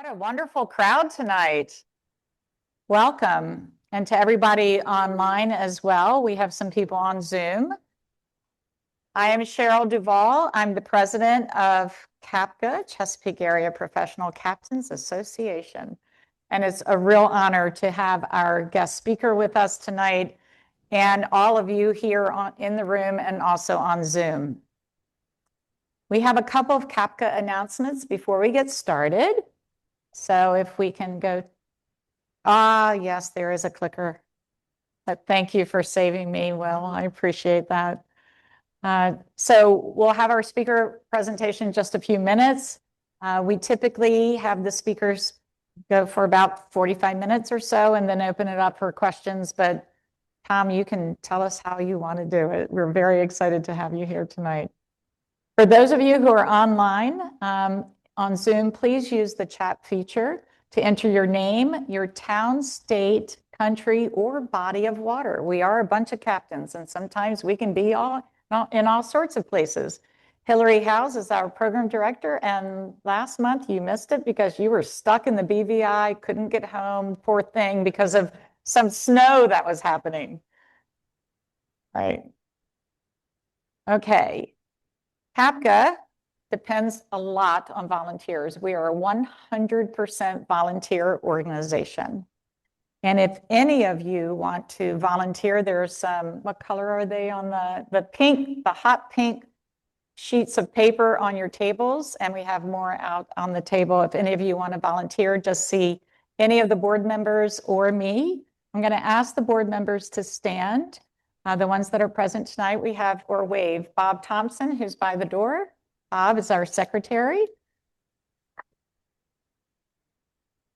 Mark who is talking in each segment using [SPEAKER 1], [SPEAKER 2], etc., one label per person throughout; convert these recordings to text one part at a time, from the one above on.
[SPEAKER 1] What a wonderful crowd tonight. Welcome. And to everybody online as well. We have some people on Zoom. I am Cheryl Duvall. I'm the president of CAPCA, Chesapeake Area Professional Captains Association. And it's a real honor to have our guest speaker with us tonight and all of you here in the room and also on Zoom. We have a couple of CAPCA announcements before we get started. So if we can go, yes, there is a clicker. But thank you for saving me, Will. I appreciate that. So we'll have our speaker presentation in just a few minutes. We typically have the speakers go for about 45 minutes or so and then open it up for questions. But Tom, you can tell us how you want to do it. We're very excited to have you here tonight. For those of you who are online, on Zoom, please use the chat feature to enter your name, your town, state, country, or body of water. We are a bunch of captains, and sometimes we can be in all sorts of places. Hillary Howes is our program director, and last month you missed it because you were stuck in the BVI, couldn't get home, poor thing, because of some snow that was happening. Right. Okay. CAPCA depends a lot on volunteers. We are a 100% volunteer organization. And if any of you want to volunteer, there's some, what color are they on the pink, the hot pink sheets of paper on your tables. And we have more out on the table. If any of you want to volunteer, just see any of the board members or me. I'm going to ask the board members to stand. The ones that are present tonight, we have, or wave, Bob Thompson, who's by the door. Bob is our secretary.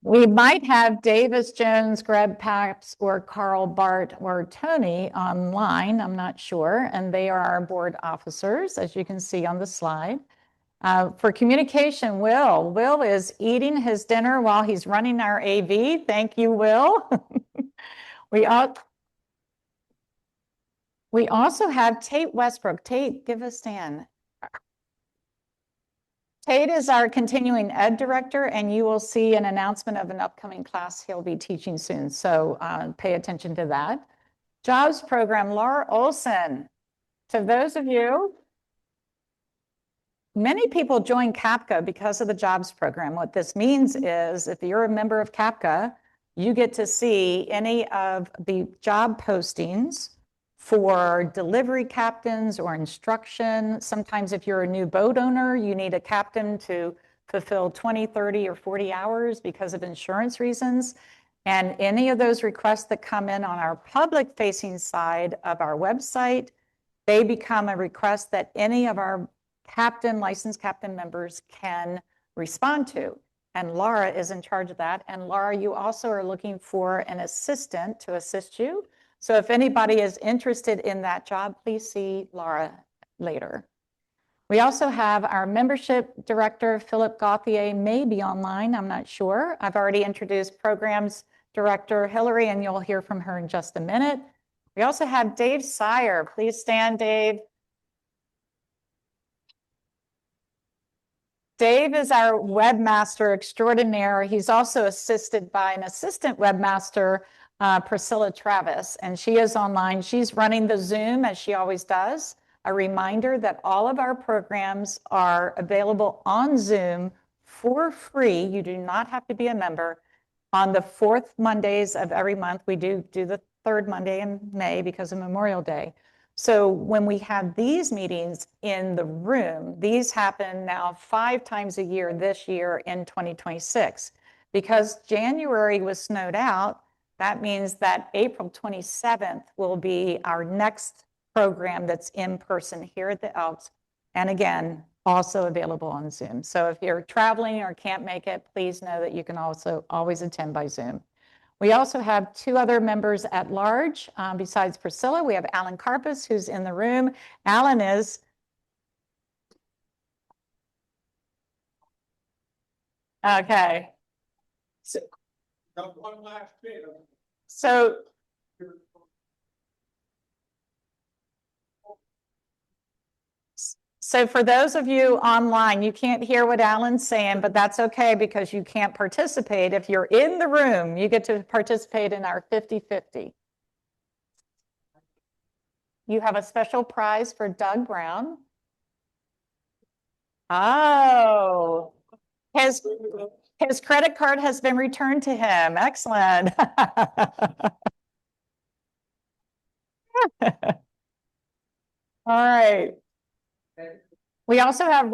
[SPEAKER 1] We might have Davis Jones, Greg Paps, or Carl Bart, or Tony online, I'm not sure, and they are our board officers, as you can see on the slide. For communication, Will is eating his dinner while he's running our AV. Thank you, Will. We also have Tate Westbrook. Tate, give a stand. Tate is our continuing ed director, and you will see an announcement of an upcoming class he'll be teaching soon. So pay attention to that. Jobs program, Laura Olson. To those of you, many people join CAPCA because of the jobs program. What this means is if you're a member of CAPCA, you get to see any of the job postings for delivery captains or instruction. Sometimes if you're a new boat owner, you need a captain to fulfill 20, 30, or 40 hours because of insurance reasons. And any of those requests that come in on our public-facing side of our website, they become a request that any of our licensed captain members can respond to. And Laura is in charge of that. And Laura, you also are looking for an assistant to assist you. So if anybody is interested in that job, please see Laura later. We also have our membership director, Philip Gauthier, may be online, I'm not sure. I've already introduced programs director Hillary, and you'll hear from her in just a minute. We also have Dave Sire. Please stand, Dave. Dave is our webmaster extraordinaire. He's also assisted by an assistant webmaster, Priscilla Travis, and she is online. She's running the Zoom as she always does. A reminder that all of our programs are available on Zoom for free. You do not have to be a member. On the fourth Mondays of every month, we do the third Monday in May because of Memorial Day. So when we have these meetings in the room, these happen now 5 times a year this year in 2026. Because January was snowed out, that means that April 27th will be our next program that's in person here at the Elks. And again, also available on Zoom. So if you're traveling or can't make it, please know that you can also always attend by Zoom. We also have 2 other members at large besides Priscilla. We have Alan Karpus, who's in the room. Alan is okay.
[SPEAKER 2] One last bit.
[SPEAKER 1] So So for those of you online, you can't hear what Alan's saying, but that's okay because you can't participate. If you're in the room, you get to participate in our 50-50. You have a special prize for Doug Brown. Oh, his credit card has been returned to him. Excellent. All right. We also have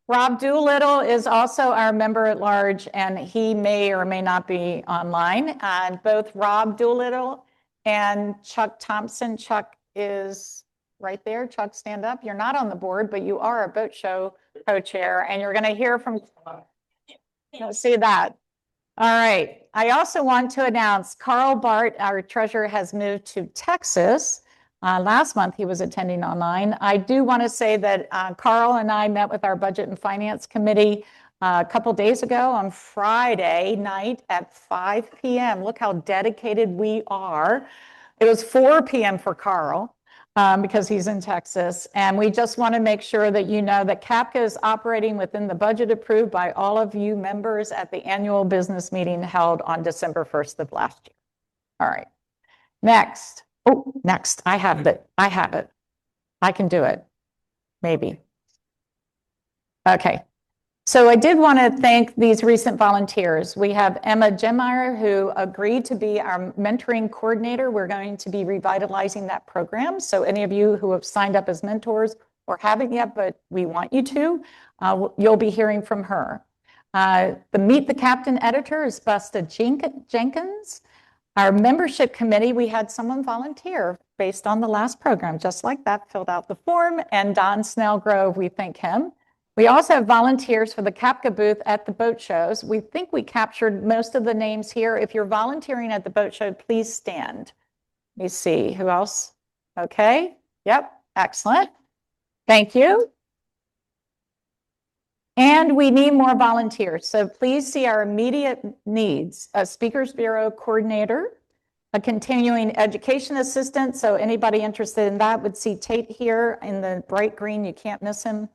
[SPEAKER 1] Rob Doolittle is also our member at large, and he may or may not be online. And both Rob Doolittle and Chuck Thompson. Chuck is right there. Chuck, stand up. You're not on the board, but you are a boat show co-chair, and you're going to hear from. See that. All right. I also want to announce Carl Bart, our treasurer, has moved to Texas. Last month, he was attending online. I do want to say that Carl and I met with our Budget and Finance Committee a couple days ago on Friday night at 5 p.m. Look how dedicated we are. It was 4 p.m. for Carl. Because he's in Texas. And we just want to make sure that you know that CAPCA is operating within the budget approved by all of you members at the annual business meeting held on December 1st of last year. All right. Next. Oh, next. I have it. I can do it. Maybe. Okay. So I did want to thank these recent volunteers. We have Emma Gemmeyer, who agreed to be our mentoring coordinator. We're going to be revitalizing that program. So any of you who have signed up as mentors or haven't yet, but we want you to, you'll be hearing from her. The Meet the Captain editor is Busta Jenkins. Our membership committee, we had someone volunteer based on the last program, just like that, filled out the form, and Don Snellgrove, we thank him. We also have volunteers for the CAPCA booth at the boat shows. We think we captured most of the names here. If you're volunteering at the boat show, please stand. Let me see, who else? Okay, yep, excellent. Thank you. And we need more volunteers. So please see our immediate needs: a Speakers Bureau coordinator, a continuing education assistant. So anybody interested in that would see Tate here in the bright green. You can't miss him.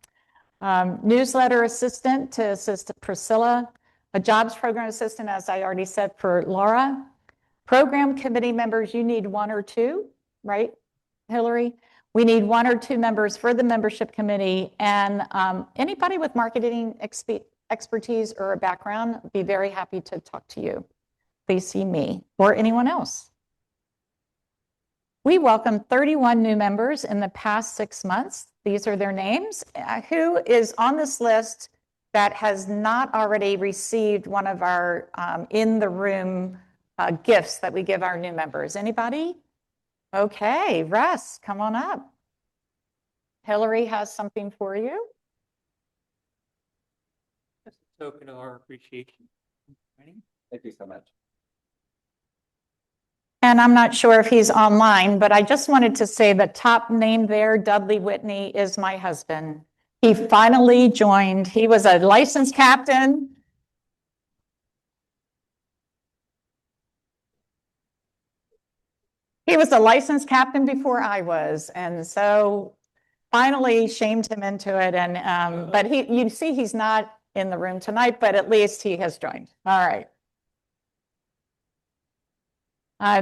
[SPEAKER 1] Newsletter assistant to assist Priscilla, a jobs program assistant, as I already said, for Laura. Program committee members, you need 1 or 2, right, Hillary? We need 1 or 2 members for the membership committee, and anybody with marketing expertise or a background, I'd be very happy to talk to you. Please see me or anyone else. We welcomed 31 new members in the past 6 months. These are their names. Who is on this list that has not already received one of our in the room gifts that we give our new members? Anybody? Okay, Russ, come on up. Hillary has something for you.
[SPEAKER 2] Just a token of our appreciation. Thank you so much.
[SPEAKER 1] And I'm not sure if he's online, but I just wanted to say the top name there, Dudley Whitney, is my husband. He finally joined. He was a licensed captain. He was a licensed captain before I was, and so finally shamed him into it. And but you see, he's not in the room tonight, but at least he has joined. All right.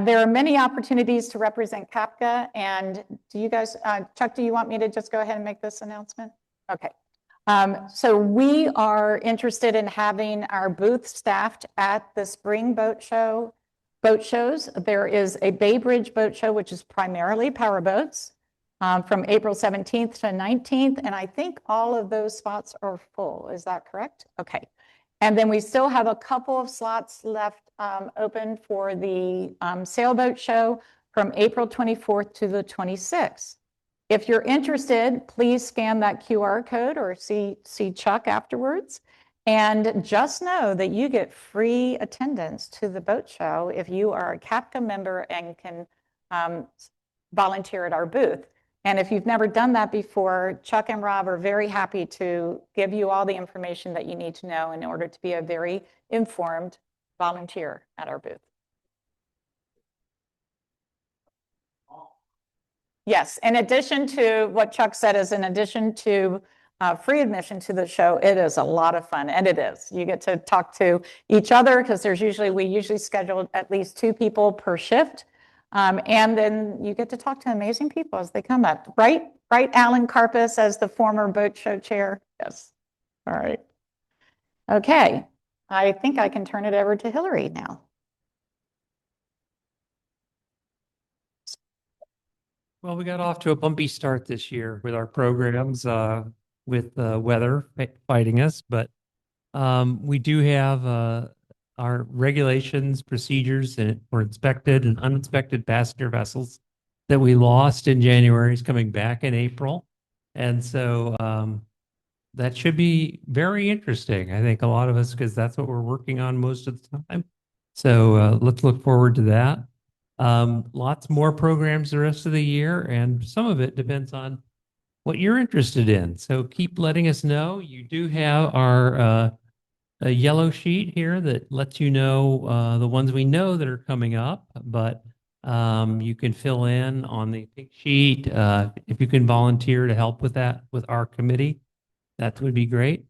[SPEAKER 1] There are many opportunities to represent CAPCA, and do you guys, Chuck, do you want me to just go ahead and make this announcement? Okay. So we are interested in having our booth staffed at the spring boat shows. There is a Bay Bridge boat show, which is primarily powerboats, from April 17th to 19th, and I think all of those spots are full. Is that correct? Okay. And then we still have a couple of slots left open for the sailboat show from April 24th to the 26th. If you're interested, please scan that QR code or see Chuck afterwards. And just know that you get free attendance to the boat show if you are a CAPCA member and can volunteer at our booth. And if you've never done that before, Chuck and Rob are very happy to give you all the information that you need to know in order to be a very informed volunteer at our booth. Yes, in addition to what Chuck said, is in addition to free admission to the show, it is a lot of fun, and it is. You get to talk to each other because we usually schedule at least 2 people per shift. And then you get to talk to amazing people as they come up. Right, Alan Karpus as the former boat show chair? Yes. All right. Okay. I think I can turn it over to Hillary now.
[SPEAKER 3] Well, we got off to a bumpy start this year with our programs, with weather fighting us, but we do have our regulations, procedures for inspected and uninspected passenger vessels that we lost in January is coming back in April. And so that should be very interesting. I think a lot of us, because that's what we're working on most of the time. So let's look forward to that. Lots more programs the rest of the year, and some of it depends on what you're interested in. So keep letting us know. You do have our a yellow sheet here that lets you know the ones we know that are coming up, but you can fill in on the pink sheet. If you can volunteer to help with that with our committee, that would be great.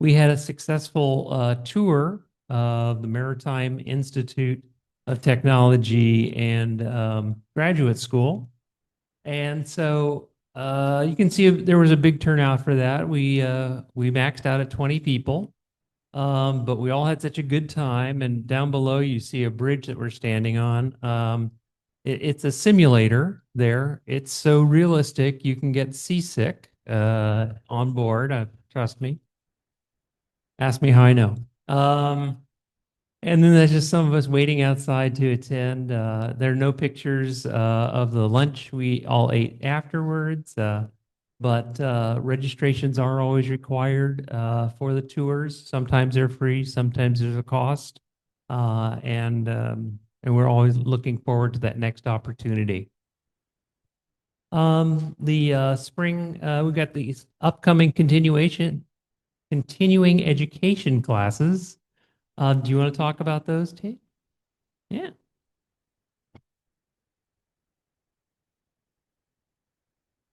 [SPEAKER 3] We had a successful tour of the Maritime Institute of Technology and Graduate School. And so you can see there was a big turnout for that. We maxed out at 20 people, but we all had such a good time. And down below, you see a bridge that we're standing on. It's a simulator there. It's so realistic, you can get seasick on board. Trust me. Ask me how I know. And then there's just some of us waiting outside to attend. There are no pictures of the lunch we all ate afterwards, but registrations are always required for the tours. Sometimes they're free, sometimes there's a cost, and we're always looking forward to that next opportunity. The spring, we got these upcoming continuing education classes. Do you want to talk about those, Tate? Yeah.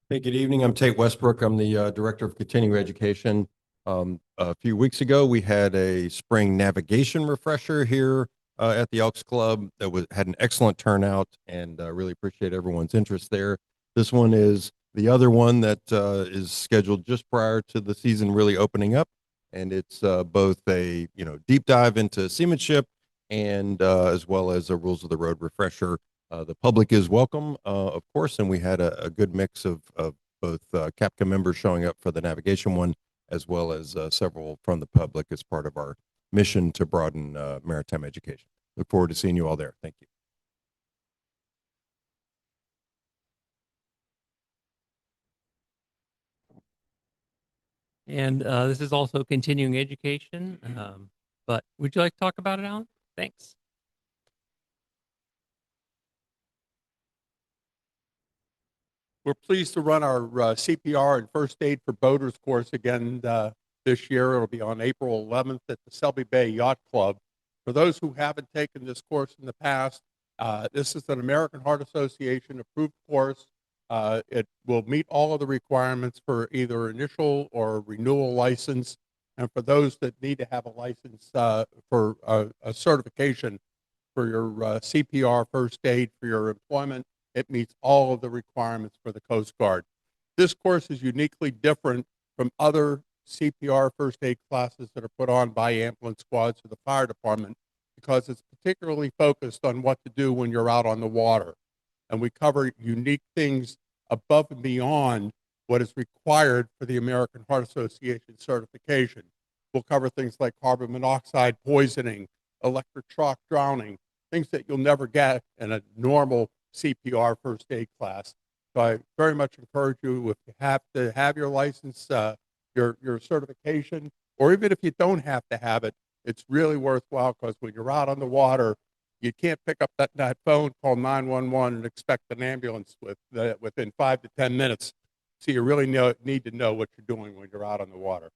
[SPEAKER 4] Hey, good evening. I'm Tate Westbrook. I'm the Director of Continuing Education. A few weeks ago, we had a spring navigation refresher here at the Elks Club that had an excellent turnout, and really appreciate everyone's interest there. This one is the other one that is scheduled just prior to the season really opening up, and it's both a deep dive into seamanship and as well as a rules of the road refresher. The public is welcome, of course, and we had a good mix of both CAPCA members showing up for the navigation one, as well as several from the public as part of our mission to broaden maritime education. Look forward to seeing you all there. Thank you.
[SPEAKER 3] And this is also continuing education, but would you like to talk about it, Alan? Thanks.
[SPEAKER 5] We're pleased to run our CPR and first aid for boaters course again this year. It'll be on April 11th at the Selby Bay Yacht Club. For those who haven't taken this course in the past, this is an American Heart Association approved course. It will meet all of the requirements for either initial or renewal license. And for those that need to have a license for a certification for your CPR first aid for your employment, it meets all of the requirements for the Coast Guard. This course is uniquely different from other CPR first aid classes that are put on by ambulance squads or the fire department because it's particularly focused on what to do when you're out on the water. And we cover unique things above and beyond what is required for the American Heart Association certification. We'll cover things like carbon monoxide poisoning, electric shock drowning, things that you'll never get in a normal CPR first aid class. So I very much encourage you, if you have to have your license, your certification, or even if you don't have to have it, it's really worthwhile because when you're out on the water, you can't pick up that phone, call 911 and expect an ambulance within 5 to 10 minutes. So you really need to know what you're doing when you're out on the water.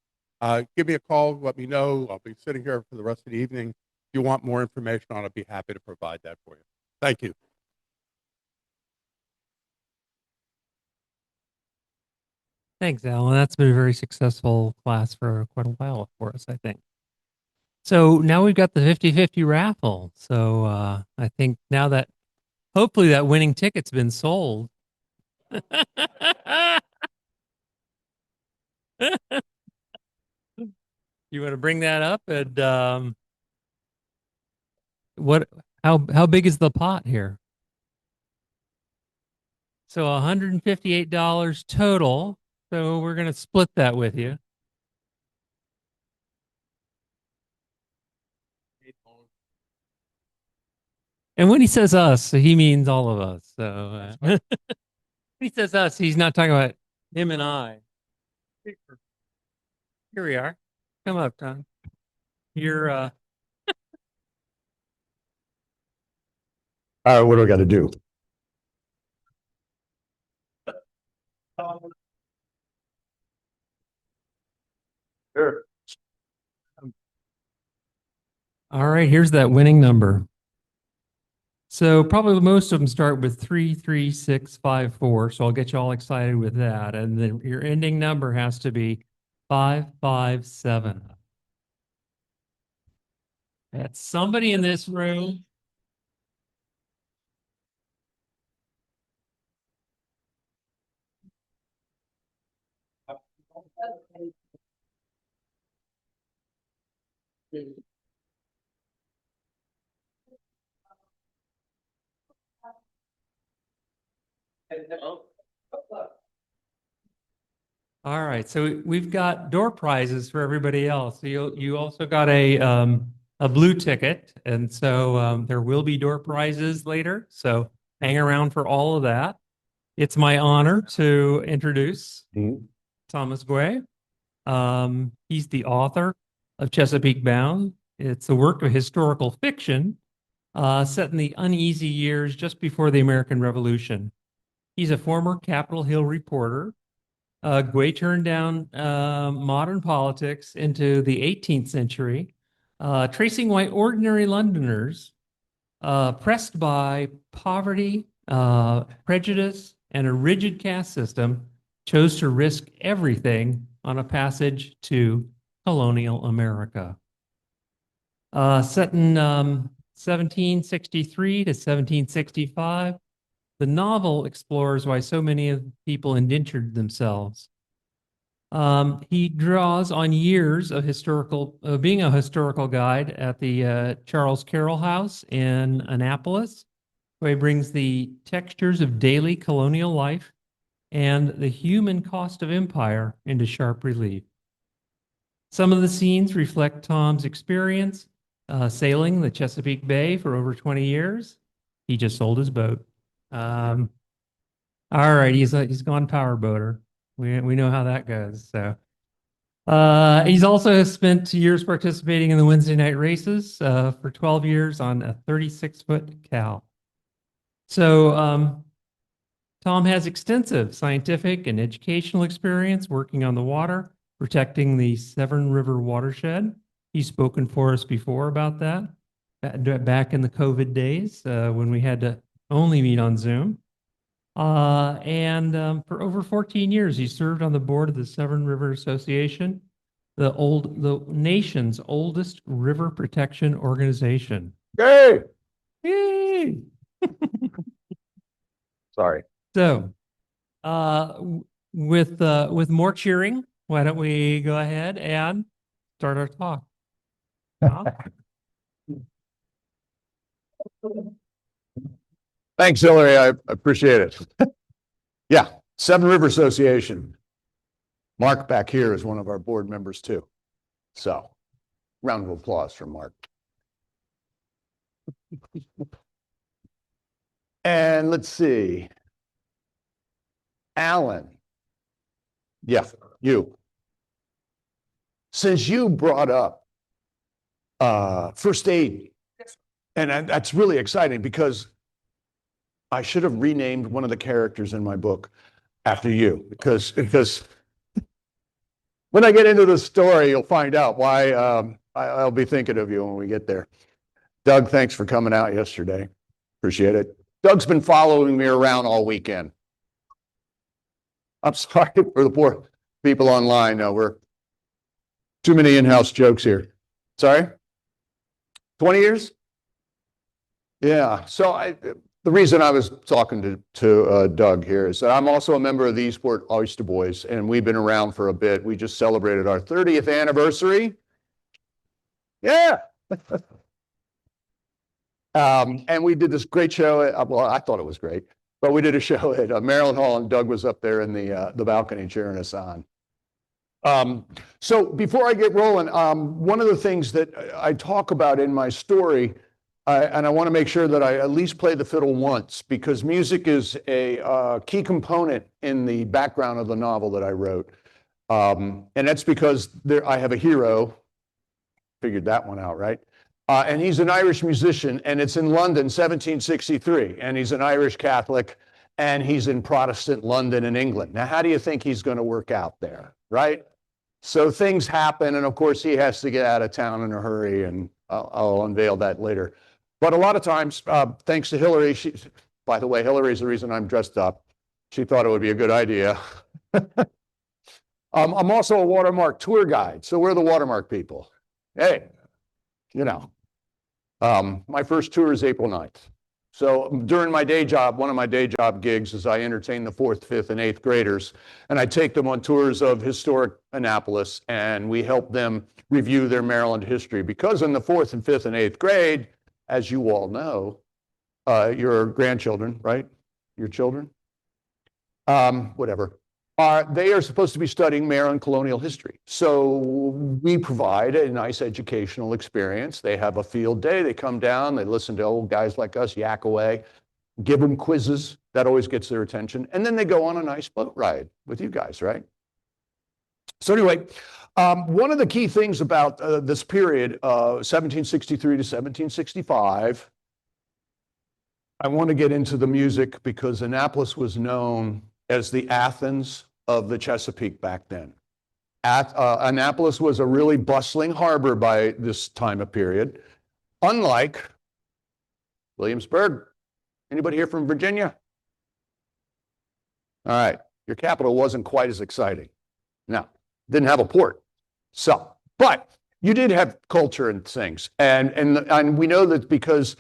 [SPEAKER 5] Give me a call, let me know. I'll be sitting here for the rest of the evening. If you want more information on it, I'd be happy to provide that for you. Thank you.
[SPEAKER 3] Thanks, Alan. That's been a very successful class for quite a while for us, I think. So now we've got the 50-50 raffle. So I think now that hopefully that winning ticket's been sold. You want to bring that up? And what? How big is the pot here? So $158 total. So we're going to split that with you. And when he says us, he means all of us. So when he says us, he's not talking about him and I. Here we are. Come up, Tom. You're
[SPEAKER 6] All right, what do I got to do? Sure.
[SPEAKER 3] all right. Here's that winning number. So probably most of them start with 33654. So I'll get you all excited with that. And then your ending number has to be 557. That's somebody in this room. All right, so we've got door prizes for everybody else. So you also got a blue ticket, and so there will be door prizes later. So hang around for all of that. It's my honor to introduce Thomas Guay. He's the author of Chesapeake Bound. It's a work of historical fiction set in the uneasy years just before the American Revolution. He's a former Capitol Hill reporter. Guay turned down modern politics into the 18th century, tracing why ordinary Londoners, pressed by poverty, prejudice, and a rigid caste system, chose to risk everything on a passage to colonial America. Set in 1763 to 1765, the novel explores why so many of people indentured themselves. He draws on years of being a historical guide at the Charles Carroll House in Annapolis, where he brings the textures of daily colonial life and the human cost of empire into sharp relief. Some of the scenes reflect Tom's experience sailing the Chesapeake Bay for over 20 years. He just sold his boat. All right, he's gone powerboater. We know how that goes. So he's also spent years participating in the Wednesday night races for 12 years on a 36-foot cow. So Tom has extensive scientific and educational experience working on the water, protecting the Severn River watershed. He's spoken for us before about that back in the COVID days when we had to only meet on Zoom. And for over 14 years, he served on the board of the Severn River Association, the nation's oldest river protection organization.
[SPEAKER 6] Hey,
[SPEAKER 3] Yay!
[SPEAKER 6] sorry.
[SPEAKER 3] So, with more cheering, why don't we go ahead and start our talk?
[SPEAKER 6] Thanks, Hillary. I appreciate it. Yeah, Severn River Association. Mark back here is one of our board members too. So, round of applause for Mark. And let's see. Alan. Yeah, you. Since you brought up first aid, and that's really exciting because I should have renamed one of the characters in my book after you because when I get into the story, you'll find out why I'll be thinking of you when we get there. Doug, thanks for coming out yesterday. Appreciate it. Doug's been following me around all weekend. I'm sorry for the poor people online. No, we're too many in-house jokes here. Sorry? 20 years? Yeah. So the reason I was talking to Doug here is that I'm also a member of the Eastport Oyster Boys, and we've been around for a bit. We just celebrated our 30th anniversary. Yeah. And we did this great show. Well, I thought it was great, but we did a show at Maryland Hall, and Doug was up there in the balcony cheering us on. So before I get rolling, one of the things that I talk about in my story, and I want to make sure that I at least play the fiddle once, because music is a key component in the background of the novel that I wrote. And that's because I have a hero. Figured that one out, right? And he's an Irish musician, and it's in London, 1763. And he's an Irish Catholic, and he's in Protestant London in England. Now, how do you think he's going to work out there, right? So things happen, and of course, he has to get out of town in a hurry, and I'll unveil that later. But a lot of times, thanks to Hillary, by the way, Hillary's the reason I'm dressed up. She thought it would be a good idea. I'm also a Watermark tour guide, so we're the Watermark people. Hey, you know, my first tour is April 9th. So during my day job, one of my day job gigs is I entertain the 4th, 5th, and 8th graders, and I take them on tours of historic Annapolis, and we help them review their Maryland history. Because in the 4th and 5th and 8th grade, as you all know, your grandchildren, right? Your children? Whatever. They are supposed to be studying Maryland colonial history. So we provide a nice educational experience. They have a field day. They come down, they listen to old guys like us yak away, give them quizzes. That always gets their attention. And then they go on a nice boat ride with you guys, right? So anyway, one of the key things about this period, 1763 to 1765, I want to get into the music because Annapolis was known as the Athens of the Chesapeake back then. Annapolis was a really bustling harbor by this time of period, unlike Williamsburg. Anybody here from Virginia? All right, your capital wasn't quite as exciting. No, didn't have a port. So, but you did have culture and things. And we know that because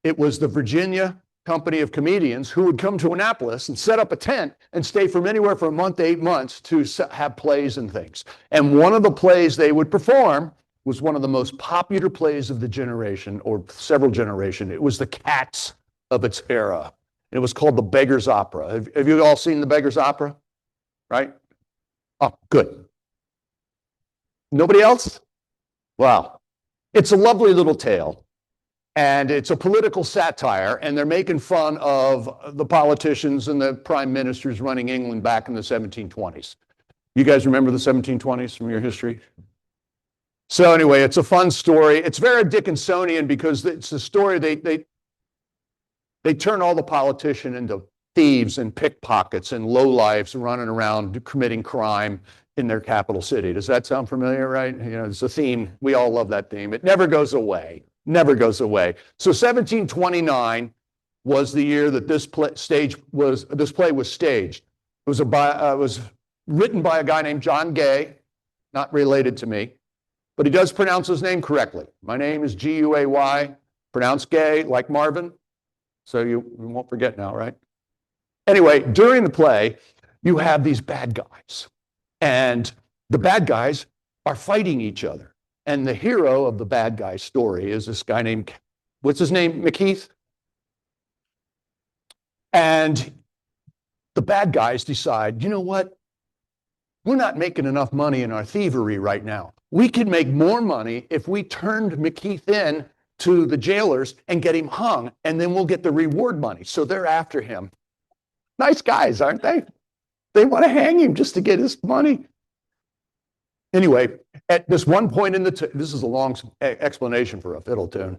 [SPEAKER 6] it was the Virginia company of comedians who would come to Annapolis and set up a tent and stay from anywhere from a month to 8 months to have plays and things. And one of the plays they would perform was one of the most popular plays of the generation, or several generations. It was the Cats of its era. It was called The Beggar's Opera. Have you all seen The Beggar's Opera? Right? Oh, good. Nobody else? Wow. It's a lovely little tale. And it's a political satire, and they're making fun of the politicians and the prime ministers running England back in the 1720s. You guys remember the 1720s from your history? So anyway, it's a fun story. It's very Dickinsonian because it's a story they turn all the politicians into thieves and pickpockets and lowlifes running around committing crime in their capital city. Does that sound familiar, right? You know, it's a theme. We all love that theme. It never goes away. Never goes away. So 1729 was the year that this play was staged. It was written by a guy named John Guay, not related to me, but he does pronounce his name correctly. My name is Guay, pronounced Gay like Marvin, so you won't forget now, right? Anyway, during the play, you have these bad guys, and the bad guys are fighting each other. And the hero of the bad guy story is this guy named, what's his name, McKeith? And the bad guys decide, you know what? We're not making enough money in our thievery right now. We could make more money if we turned McKeith in to the jailers and get him hung, and then we'll get the reward money. So they're after him. Nice guys, aren't they? They want to hang him just to get his money. Anyway, at this one point in this is a long explanation for a fiddle tune.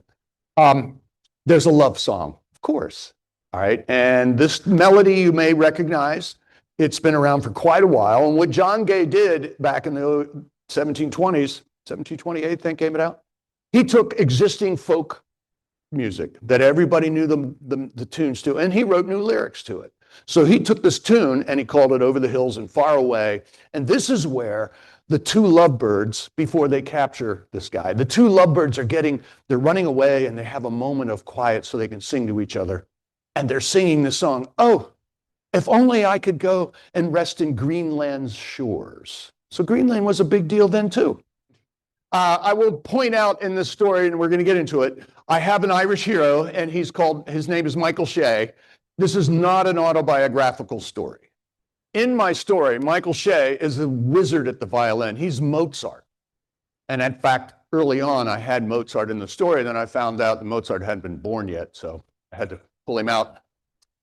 [SPEAKER 6] There's a love song, of course. All right, and this melody you may recognize. It's been around for quite a while. And what John Guay did back in the 1720s, 1728, I think came it out. He took existing folk music that everybody knew the tunes to, and he wrote new lyrics to it. So he took this tune and he called it Over the Hills and Far Away. And this is where the two lovebirds, before they capture this guy, the two lovebirds they're running away and they have a moment of quiet so they can sing to each other. And they're singing the song, oh, if only I could go and rest in Greenland's shores. So Greenland was a big deal then too. I will point out in this story, and we're going to get into it, I have an Irish hero, and his name is Michael Shea. This is not an autobiographical story. In my story, Michael Shea is a wizard at the violin. He's Mozart. And in fact, early on, I had Mozart in the story. Then I found out that Mozart hadn't been born yet, so I had to pull him out.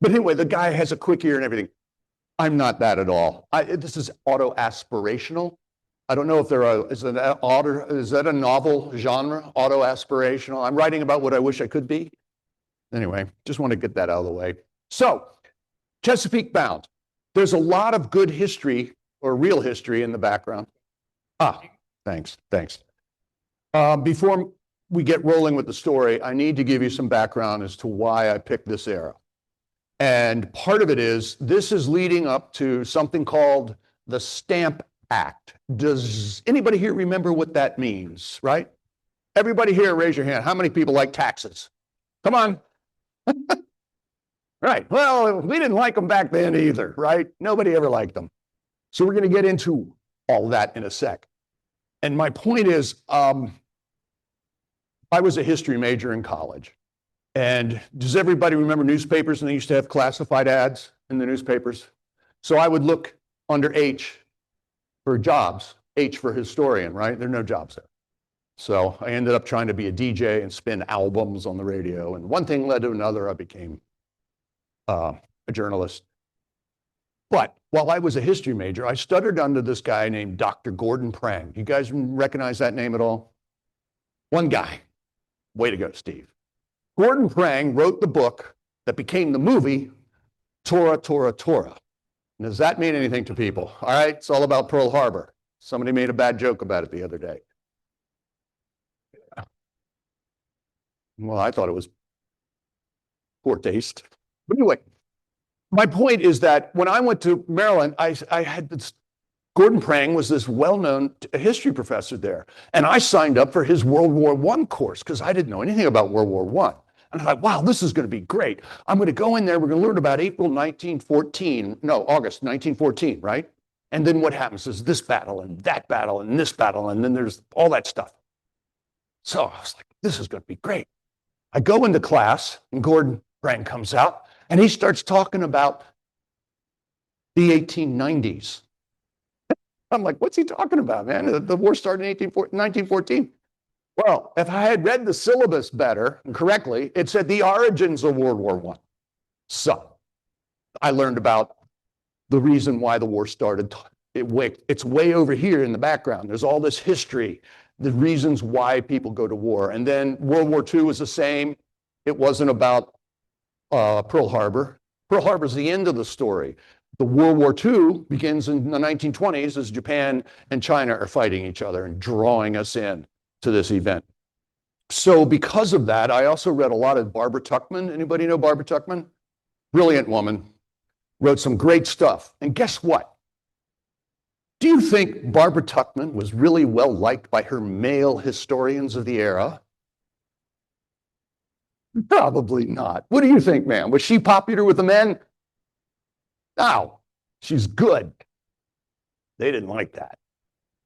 [SPEAKER 6] But anyway, the guy has a quick ear and everything. I'm not that at all. This is auto-aspirational. I don't know if is that a novel genre, auto-aspirational? I'm writing about what I wish I could be. Anyway, just want to get that out of the way. So, Chesapeake Bound. There's a lot of good history or real history in the background. Thanks. Before we get rolling with the story, I need to give you some background as to why I picked this era. And part of it is, this is leading up to something called the Stamp Act. Does anybody here remember what that means, right? Everybody here, raise your hand. How many people like taxes? Come on. Right. Well, we didn't like them back then either, right? Nobody ever liked them. So we're going to get into all that in a sec. And my point is, I was a history major in college. And does everybody remember newspapers? And they used to have classified ads in the newspapers. So I would look under H for jobs, H for historian, right? There are no jobs there. So I ended up trying to be a DJ and spin albums on the radio. And one thing led to another. I became a journalist. But while I was a history major, I stuttered under this guy named Dr. Gordon Prang. You guys recognize that name at all? One guy. Way to go, Steve. Gordon Prang wrote the book that became the movie, Tora, Tora, Tora. And does that mean anything to people? All right, it's all about Pearl Harbor. Somebody made a bad joke about it the other day. Well, I thought it was poor taste. But anyway, my point is that when I went to Maryland, I had this, Gordon Prang was this well-known history professor there. And I signed up for his World War I course because I didn't know anything about World War I. And I thought, wow, this is going to be great. I'm going to go in there. We're going to learn about August 1914, right? And then what happens is this battle and that battle and this battle. And then there's all that stuff. So I was like, this is going to be great. I go into class and Gordon Prang comes out and he starts talking about the 1890s. I'm like, what's he talking about, man? The war started in 1914. Well, if I had read the syllabus better and correctly, it said the origins of World War I. So I learned about the reason why the war started. It's way over here in the background. There's all this history, the reasons why people go to war. And then World War II was the same. It wasn't about Pearl Harbor. Pearl Harbor is the end of the story. The World War II begins in the 1920s as Japan and China are fighting each other and drawing us in to this event. So because of that, I also read a lot of Barbara Tuchman. Anybody know Barbara Tuchman? Brilliant woman. Wrote some great stuff. And guess what? Do you think Barbara Tuchman was really well liked by her male historians of the era? Probably not. What do you think, ma'am? Was she popular with the men? No, she's good. They didn't like that.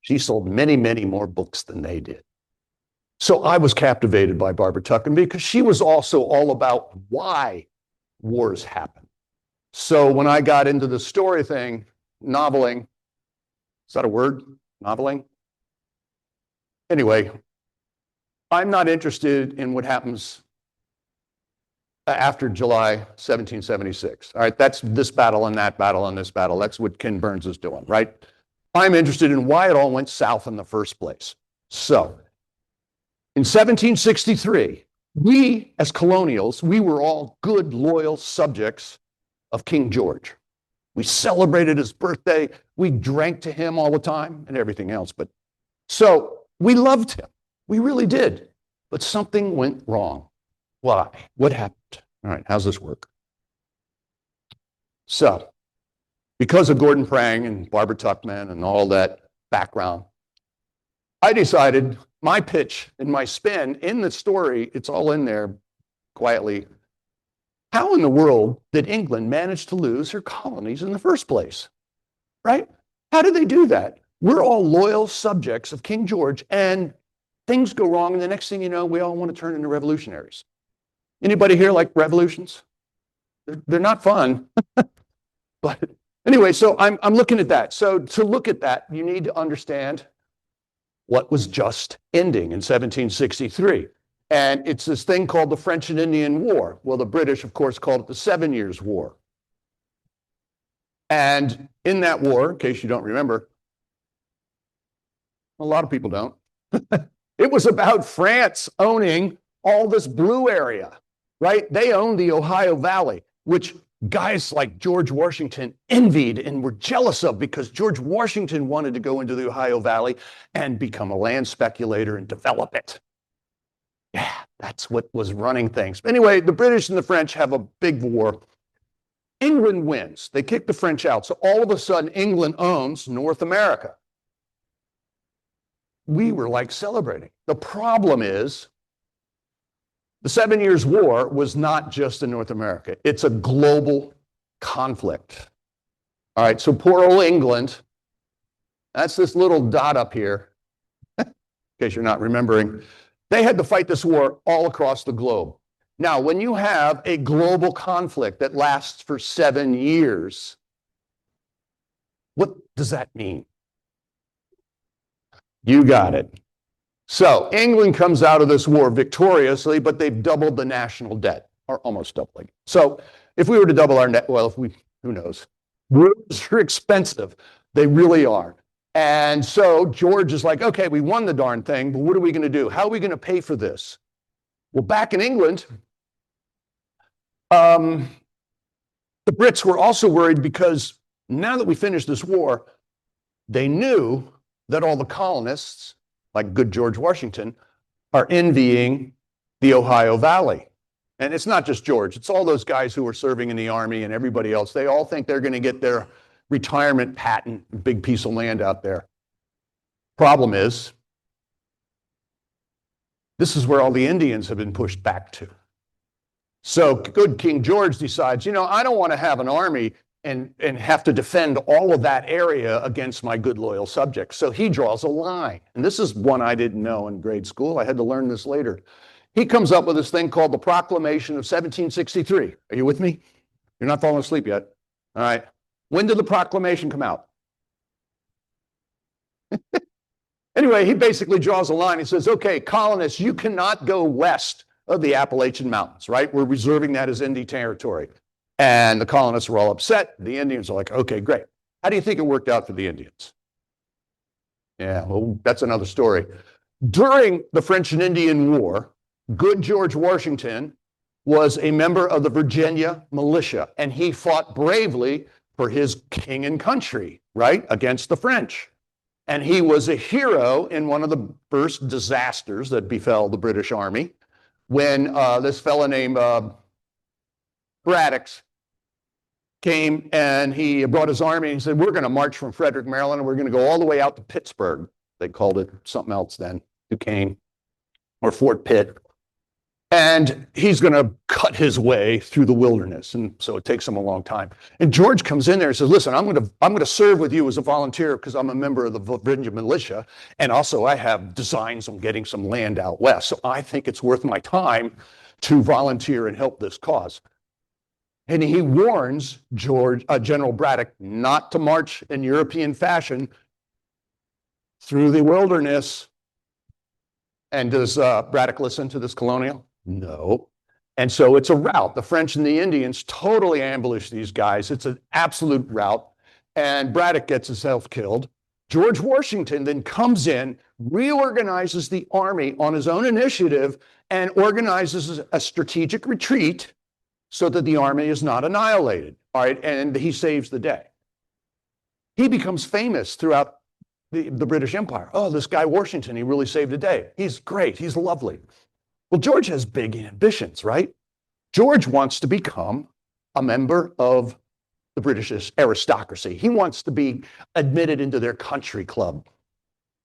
[SPEAKER 6] She sold many, many more books than they did. So I was captivated by Barbara Tuchman because she was also all about why wars happen. So when I got into the story thing, noveling, is that a word? Noveling? Anyway, I'm not interested in what happens after July 1776. All right, that's this battle and that battle and this battle. That's what Ken Burns is doing, right? I'm interested in why it all went south in the first place. So, in 1763, we as colonials, we were all good, loyal subjects of King George. We celebrated his birthday. We drank to him all the time and everything else. But so we loved him. We really did. But something went wrong. Why? What happened? All right, how's this work? So, because of Gordon Prang and Barbara Tuchman and all that background, I decided my pitch and my spin in the story, it's all in there quietly. How in the world did England manage to lose her colonies in the first place? Right? How did they do that? We're all loyal subjects of King George, and things go wrong, and the next thing you know, we all want to turn into revolutionaries. Anybody here like revolutions? They're not fun. But anyway, so I'm looking at that. So to look at that, you need to understand what was just ending in 1763. And it's this thing called the French and Indian War. Well, the British, of course, called it the 7 Years' War. And in that war, in case you don't remember, a lot of people don't, it was about France owning all this blue area, right? They owned the Ohio Valley, which guys like George Washington envied and were jealous of, because George Washington wanted to go into the Ohio Valley and become a land speculator and develop it. Yeah, that's what was running things. Anyway, the British and the French have a big war. England wins. They kick the French out. So all of a sudden, England owns North America. We were like celebrating. The problem is, the 7 Years' War was not just in North America. It's a global conflict. All right, so poor old England, that's this little dot up here, in case you're not remembering. They had to fight this war all across the globe. Now, when you have a global conflict that lasts for 7 years, what does that mean? You got it. So England comes out of this war victoriously, but they've doubled the national debt, or almost doubling. So if we were to double our net, well, who knows? Wars are expensive. They really are. And so George is like, okay, we won the darn thing, but what are we going to do? How are we going to pay for this? Well, back in England, the Brits were also worried, because now that we finished this war, they knew that all the colonists, like good George Washington, are envying the Ohio Valley. And it's not just George, it's all those guys who are serving in the army and everybody else. They all think they're going to get their retirement patent, big piece of land out there. Problem is, this is where all the Indians have been pushed back to. So good King George decides, I don't want to have an army and have to defend all of that area against my good loyal subjects. So he draws a line. And this is one I didn't know in grade school. I had to learn this later. He comes up with this thing called the Proclamation of 1763. Are you with me? You're not falling asleep yet. All right. When did the proclamation come out? Anyway, he basically draws a line. He says, okay, colonists, you cannot go west of the Appalachian Mountains, right? We're reserving that as Indian territory. And the colonists were all upset. The Indians are like, okay, great. How do you think it worked out for the Indians? Yeah, well, that's another story. During the French and Indian War, good George Washington was a member of the Virginia militia, and he fought bravely for his king and country, right, against the French. And he was a hero in one of the first disasters that befell the British Army, when this fellow named Braddock came and he brought his army and he said, we're going to march from Frederick, Maryland, and we're going to go all the way out to Pittsburgh. They called it something else then, Duquesne, or Fort Pitt. And he's going to cut his way through the wilderness. And so it takes him a long time. And George comes in there and says, listen, I'm going to serve with you as a volunteer because I'm a member of the Virginia militia. And also I have designs on getting some land out west. So I think it's worth my time to volunteer and help this cause. And he warns General Braddock not to march in European fashion through the wilderness. And does Braddock listen to this colonial? No. And so it's a rout. The French and the Indians totally ambush these guys. It's an absolute rout. And Braddock gets himself killed. George Washington then comes in, reorganizes the army on his own initiative, and organizes a strategic retreat so that the army is not annihilated. All right, and he saves the day. He becomes famous throughout the British Empire. Oh, this guy Washington, he really saved the day. He's great. He's lovely. Well, George has big ambitions, right? George wants to become a member of the British aristocracy. He wants to be admitted into their country club.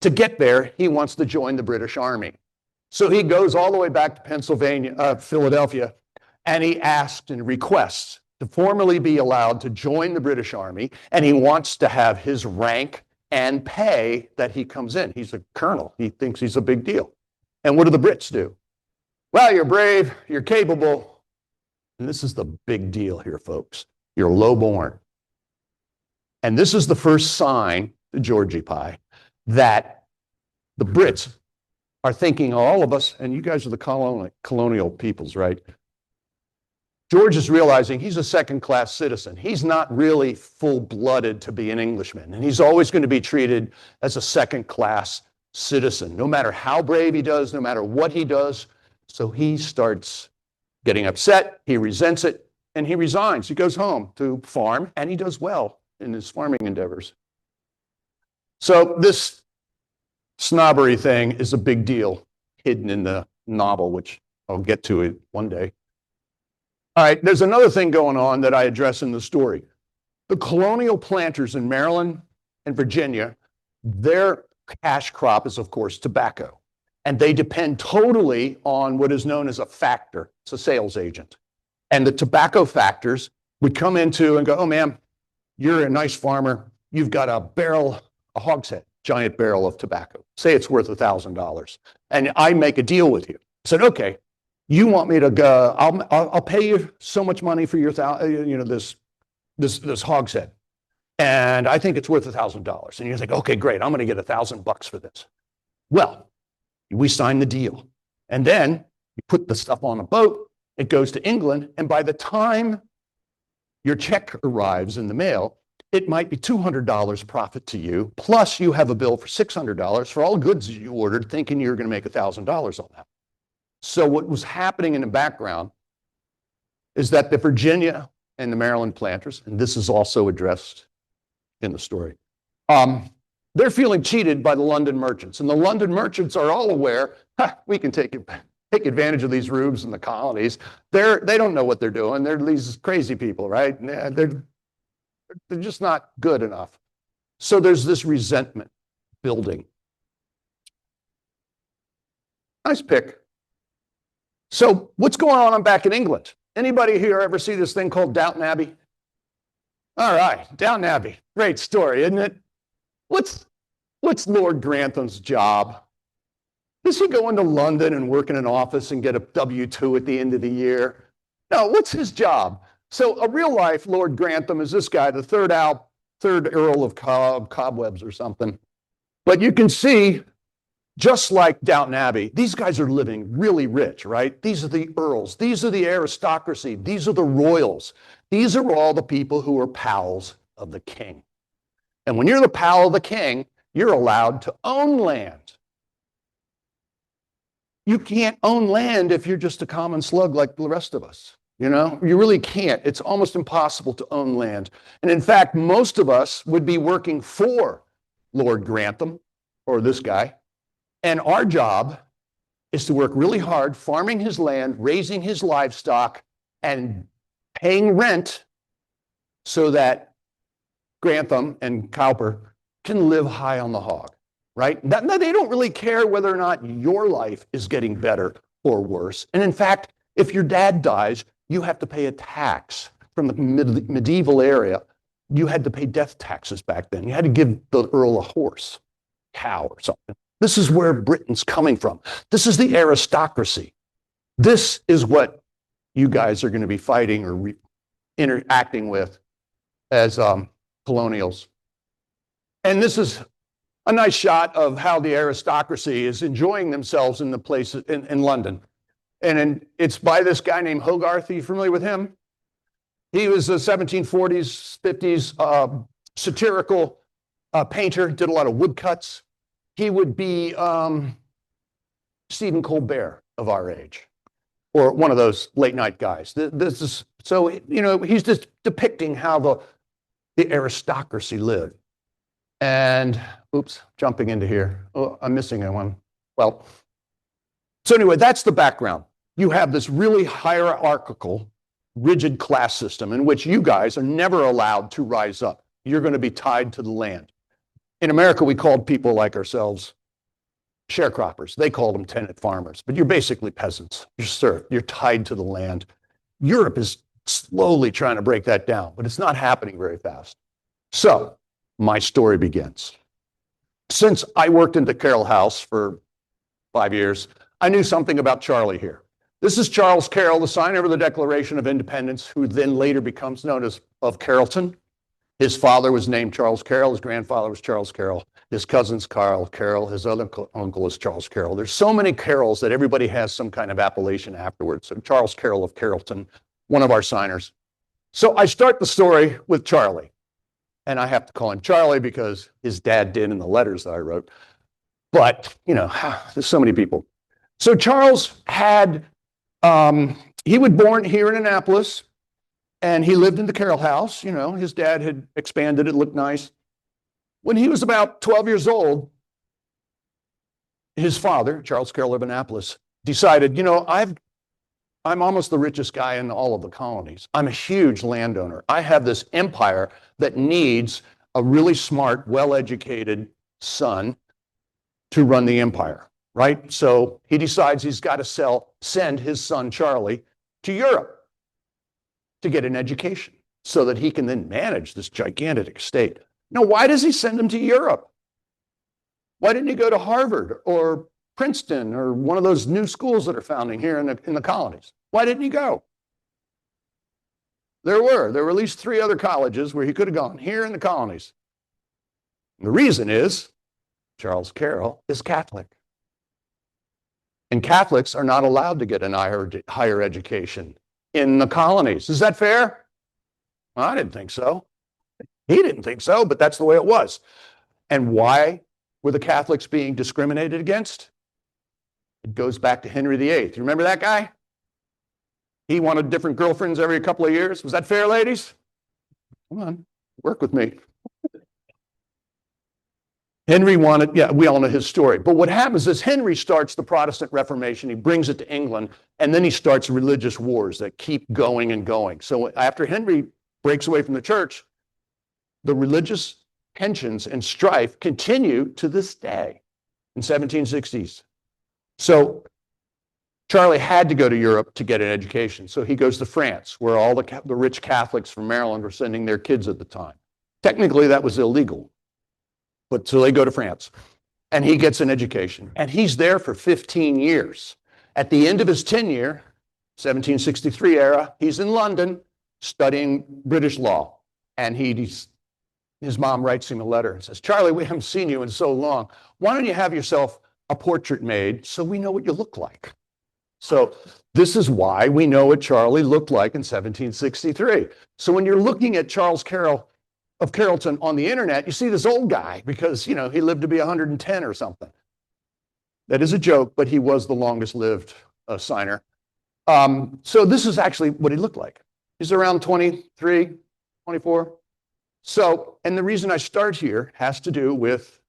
[SPEAKER 6] To get there, he wants to join the British Army. So he goes all the way back to Philadelphia, and he asks and requests to formally be allowed to join the British Army, and he wants to have his rank and pay that he comes in. He's a colonel. He thinks he's a big deal. And what do the Brits do? Well, you're brave, you're capable, and this is the big deal here, folks. You're low-born. And this is the first sign, the Georgie pie, that the Brits are thinking, all of us, and you guys are the colonial peoples, right? George is realizing he's a second-class citizen. He's not really full-blooded to be an Englishman, and he's always going to be treated as a second-class citizen, no matter how brave he does, no matter what he does. So he starts getting upset, he resents it, and he resigns. He goes home to farm, and he does well in his farming endeavors. So this snobbery thing is a big deal hidden in the novel, which I'll get to it one day. All right, there's another thing going on that I address in the story. The colonial planters in Maryland and Virginia, their cash crop is, of course, tobacco. And they depend totally on what is known as a factor. It's a sales agent. And the tobacco factors would come into and go, oh, ma'am, you're a nice farmer. You've got a hogshead, giant barrel of tobacco. Say it's worth $1,000. And I make a deal with you. I said, okay, you want me to go, I'll pay you so much money for your, this hogshead. And I think it's worth $1,000. And you're like, okay, great. I'm going to get $1,000 for this. Well, we sign the deal. And then you put the stuff on a boat. It goes to England. And by the time your check arrives in the mail, it might be $200 profit to you. Plus you have a bill for $600 for all goods that you ordered, thinking you're going to make $1,000 on that. So what was happening in the background is that the Virginia and the Maryland planters, and this is also addressed in the story, they're feeling cheated by the London merchants. And the London merchants are all aware, we can take advantage of these rubes in the colonies. They don't know what they're doing. They're these crazy people, right? They're just not good enough. So there's this resentment building. Nice pick. So what's going on back in England? Anybody here ever see this thing called Downton Abbey? All right, Downton Abbey. Great story, isn't it? What's Lord Grantham's job? Does he go into London and work in an office and get a W-2 at the end of the year? No, what's his job? So a real life Lord Grantham is this guy, the third Earl of Cobwebs or something. But you can see, just like Downton Abbey, these guys are living really rich, right? These are the earls. These are the aristocracy. These are the royals. These are all the people who are pals of the king. And when you're the pal of the king, you're allowed to own land. You can't own land if you're just a common slug like the rest of us. You know, you really can't. It's almost impossible to own land. And in fact, most of us would be working for Lord Grantham or this guy. And our job is to work really hard, farming his land, raising his livestock, and paying rent so that Grantham and Cowper can live high on the hog, right? Now, they don't really care whether or not your life is getting better or worse. And in fact, if your dad dies, you have to pay a tax from the medieval area. You had to pay death taxes back then. You had to give the Earl a horse, cow or something. This is where Britain's coming from. This is the aristocracy. This is what you guys are going to be fighting or interacting with as colonials. And this is a nice shot of how the aristocracy is enjoying themselves in the place in London. And it's by this guy named Hogarth. Are you familiar with him? He was a 1740s, 50s satirical painter, did a lot of woodcuts. He would be Stephen Colbert of our age, or one of those late night guys. This is so, you know, he's just depicting how the aristocracy lived. And oops, jumping into here. Oh, I'm missing one. Well, so anyway, that's the background. You have this really hierarchical rigid class system in which you guys are never allowed to rise up. You're going to be tied to the land. In America, we called people like ourselves sharecroppers. They called them tenant farmers, but you're basically peasants. You're serf. You're tied to the land. Europe is slowly trying to break that down, but it's not happening very fast. So my story begins. Since I worked in the Carroll House for 5 years, I knew something about Charlie here. This is Charles Carroll, the signer of the Declaration of Independence, who then later becomes known as of Carrollton. His father was named Charles Carroll. His grandfather was Charles Carroll. His cousin's Carl Carroll. His other uncle is Charles Carroll. There's so many Carrolls that everybody has some kind of appellation afterwards. So Charles Carroll of Carrollton, one of our signers. So I start the story with Charlie. And I have to call him Charlie because his dad did in the letters that I wrote. But, you know, there's so many people. So Charles had, he was born here in Annapolis, and he lived in the Carroll House. You know, his dad had expanded it, looked nice. When he was about 12 years old, his father, Charles Carroll of Annapolis, decided, you know, I'm almost the richest guy in all of the colonies. I'm a huge landowner. I have this empire that needs a really smart, well-educated son to run the empire, right? So he decides he's got to send his son, Charlie, to Europe to get an education so that he can then manage this gigantic estate. Now, why does he send him to Europe? Why didn't he go to Harvard or Princeton or one of those new schools that are founding here in the colonies? Why didn't he go? There were at least 3 other colleges where he could have gone here in the colonies. And the reason is Charles Carroll is Catholic. And Catholics are not allowed to get an higher education in the colonies. Is that fair? Well, I didn't think so. He didn't think so, but that's the way it was. And why were the Catholics being discriminated against? It goes back to Henry VIII. You remember that guy? He wanted different girlfriends every couple of years. Was that fair, ladies? Come on, work with me. Henry wanted, yeah, we all know his story. But what happens is Henry starts the Protestant Reformation. He brings it to England, and then he starts religious wars that keep going and going. So after Henry breaks away from the church, the religious tensions and strife continue to this day in 1760s. So Charlie had to go to Europe to get an education. So he goes to France, where all the rich Catholics from Maryland were sending their kids at the time. Technically, that was illegal. But so they go to France, and he gets an education. And he's there for 15 years. At the end of his tenure, 1763 era, he's in London studying British law. And his mom writes him a letter and says, Charlie, we haven't seen you in so long. Why don't you have yourself a portrait made so we know what you look like? So this is why we know what Charlie looked like in 1763. So when you're looking at Charles Carroll of Carrollton on the internet, you see this old guy because, you know, he lived to be 110 or something. That is a joke, but he was the longest lived signer. So this is actually what he looked like. He's around 23, 24. So, and the reason I start here has to do with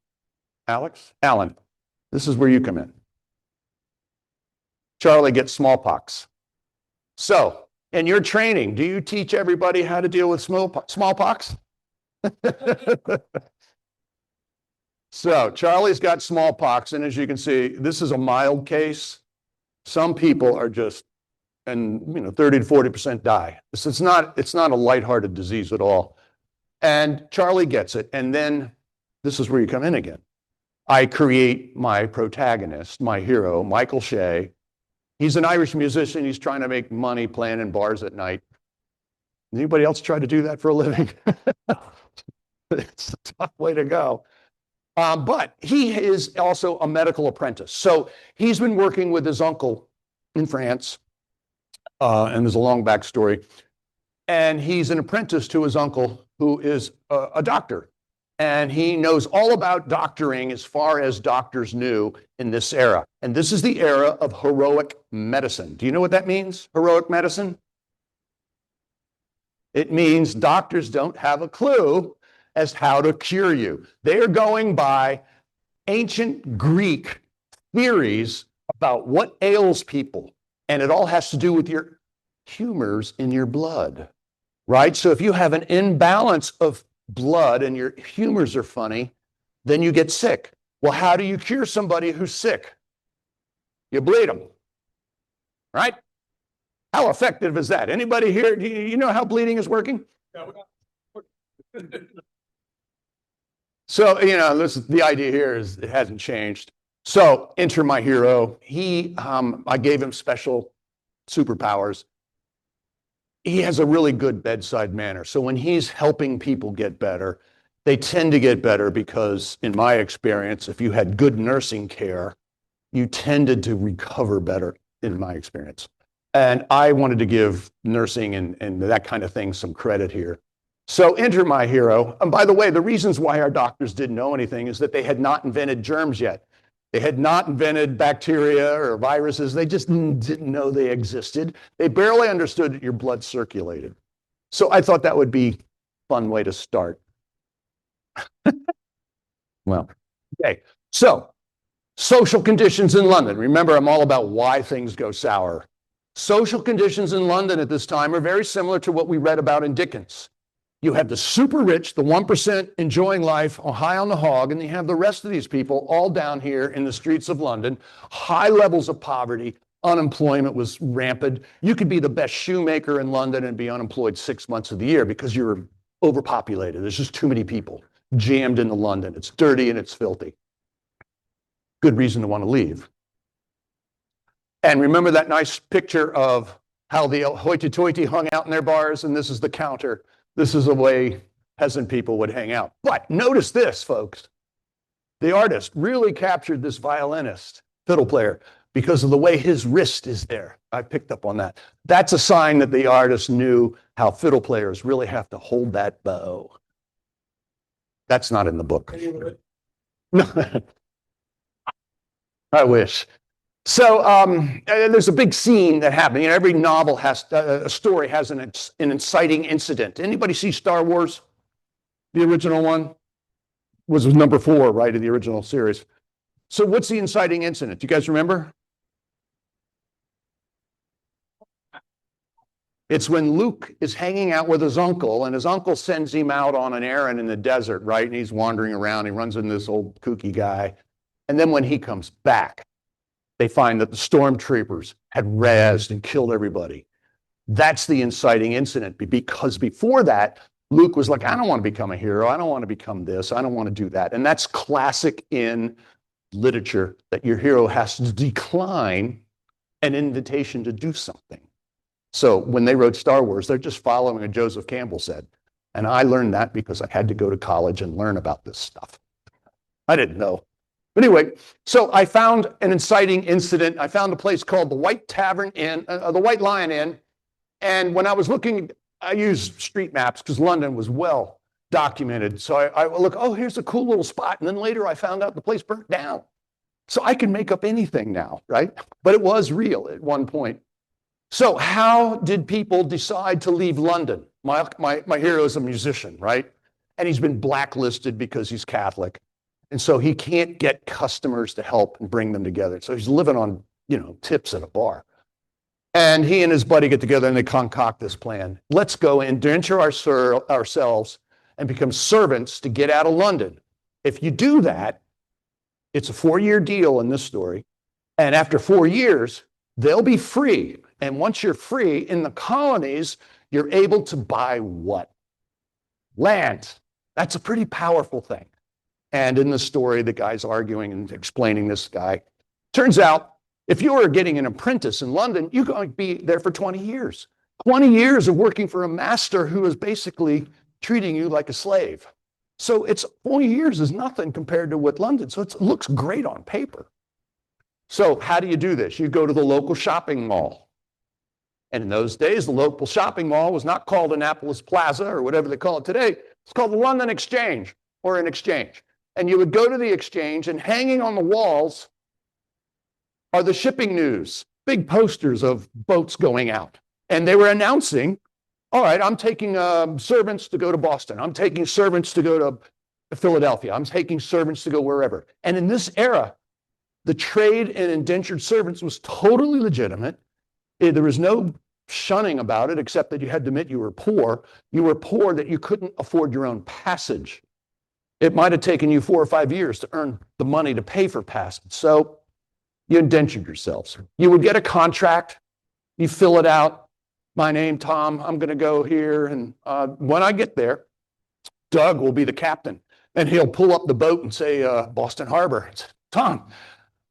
[SPEAKER 6] Alan. This is where you come in. Charlie gets smallpox. So, in your training, do you teach everybody how to deal with smallpox? So, Charlie's got smallpox, and as you can see, this is a mild case. Some people are just, and 30 to 40% die. It's not a lighthearted disease at all. And Charlie gets it, and then this is where you come in again. I create my protagonist, my hero, Michael Shea. He's an Irish musician. He's trying to make money playing in bars at night. Anybody else try to do that for a living? It's a tough way to go. But he is also a medical apprentice. So he's been working with his uncle in France, and there's a long backstory. And he's an apprentice to his uncle, who is a doctor. And he knows all about doctoring as far as doctors knew in this era. And this is the era of heroic medicine. Do you know what that means, heroic medicine? It means doctors don't have a clue as how to cure you. They are going by ancient Greek theories about what ails people. And it all has to do with your humors in your blood, right? So if you have an imbalance of blood and your humors are funny, then you get sick. Well, how do you cure somebody who's sick? You bleed them, right? How effective is that? Anybody here, do you know how bleeding is working? So, the idea here is it hasn't changed. So enter my hero. I gave him special superpowers. He has a really good bedside manner. So when he's helping people get better, they tend to get better because, in my experience, if you had good nursing care, you tended to recover better, in my experience. And I wanted to give nursing and that kind of thing some credit here. So enter my hero. And by the way, the reasons why our doctors didn't know anything is that they had not invented germs yet. They had not invented bacteria or viruses. They just didn't know they existed. They barely understood that your blood circulated. So I thought that would be a fun way to start. Well, okay. So social conditions in London. Remember, I'm all about why things go sour. Social conditions in London at this time are very similar to what we read about in Dickens. You have the super rich, the 1% enjoying life high on the hog, and you have the rest of these people all down here in the streets of London, high levels of poverty, unemployment was rampant. You could be the best shoemaker in London and be unemployed 6 months of the year because you're overpopulated. There's just too many people jammed into London. It's dirty and it's filthy. Good reason to want to leave. And remember that nice picture of how the hoity-toity hung out in their bars, and this is the counter. This is the way peasant people would hang out. But notice this, folks. The artist really captured this violinist, fiddle player, because of the way his wrist is there. I picked up on that. That's a sign that the artist knew how fiddle players really have to hold that bow. That's not in the book. No. I wish. So there's a big scene that happened. Every novel has a story has an inciting incident. Anybody see Star Wars? The original one was number 4, right, in the original series. So what's the inciting incident? Do you guys remember? It's when Luke is hanging out with his uncle, and his uncle sends him out on an errand in the desert, right? And he's wandering around. He runs into this old kooky guy. And then when he comes back, they find that the stormtroopers had razzed and killed everybody. That's the inciting incident, because before that, Luke was like, I don't want to become a hero. I don't want to become this. I don't want to do that. And that's classic in literature, that your hero has to decline an invitation to do something. So when they wrote Star Wars, they're just following what Joseph Campbell said. And I learned that because I had to go to college and learn about this stuff. I didn't know. But anyway, so I found an inciting incident. I found a place called the White Lion Inn. And when I was looking, I used street maps because London was well documented. So I look, oh, here's a cool little spot. And then later I found out the place burnt down. So I can make up anything now, right? But it was real at one point. So how did people decide to leave London? My hero is a musician, right? And he's been blacklisted because he's Catholic. And so he can't get customers to help and bring them together. So he's living on, tips at a bar. And he and his buddy get together and they concoct this plan. Let's go indenture ourselves and become servants to get out of London. If you do that, it's a 4-year deal in this story. And after 4 years, they'll be free. And once you're free in the colonies, you're able to buy what? Land. That's a pretty powerful thing. And in the story, the guy's arguing and explaining this guy. Turns out, if you were getting an apprentice in London, you're going to be there for 20 years. 20 years of working for a master who is basically treating you like a slave. So 20 years is nothing compared to what London. So it looks great on paper. So how do you do this? You go to the local shopping mall. And in those days, the local shopping mall was not called Annapolis Plaza or whatever they call it today. It's called the London Exchange or an exchange. And you would go to the exchange, and hanging on the walls are the shipping news, big posters of boats going out. And they were announcing, all right, I'm taking servants to go to Boston. I'm taking servants to go to Philadelphia. I'm taking servants to go wherever. And in this era, the trade in indentured servants was totally legitimate. There was no shunning about it, except that you had to admit you were poor. You were poor that you couldn't afford your own passage. It might have taken you 4 or 5 years to earn the money to pay for passage. So you indentured yourselves. You would get a contract, you fill it out. My name, Tom, I'm going to go here. And when I get there, Doug will be the captain. And he'll pull up the boat and say, Boston Harbor, Tom,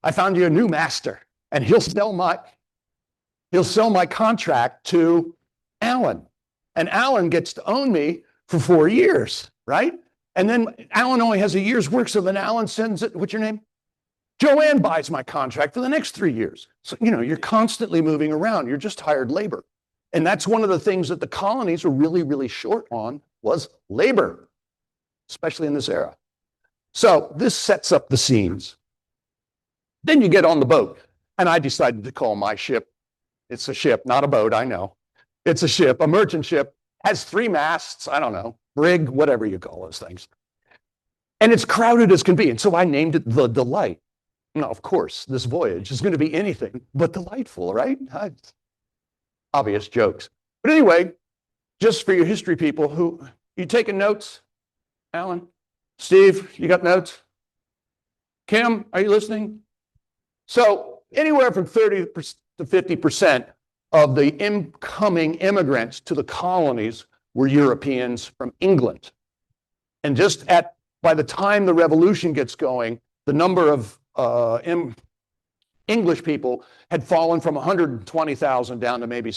[SPEAKER 6] I found you a new master. And he'll sell my contract to Alan. And Alan gets to own me for 4 years, right? And then Alan only has a year's work. So then Alan sends it, what's your name? Joanne buys my contract for the next 3 years. So, you're constantly moving around. You're just hired labor. And that's one of the things that the colonies were really, really short on was labor, especially in this era. So this sets up the scenes. Then you get on the boat. And I decided to call my ship. It's a ship, not a boat, I know. It's a ship, a merchant ship, has 3 masts, I don't know, brig, whatever you call those things. And it's crowded as can be. And so I named it the Delight. Now, of course, this voyage is going to be anything but delightful, right? Obvious jokes. But anyway, just for your history people, you taking notes? Alan? Steve, you got notes? Kim, are you listening? So anywhere from 30 to 50% of the incoming immigrants to the colonies were Europeans from England. And by the time the revolution gets going, the number of English people had fallen from 120,000 down to maybe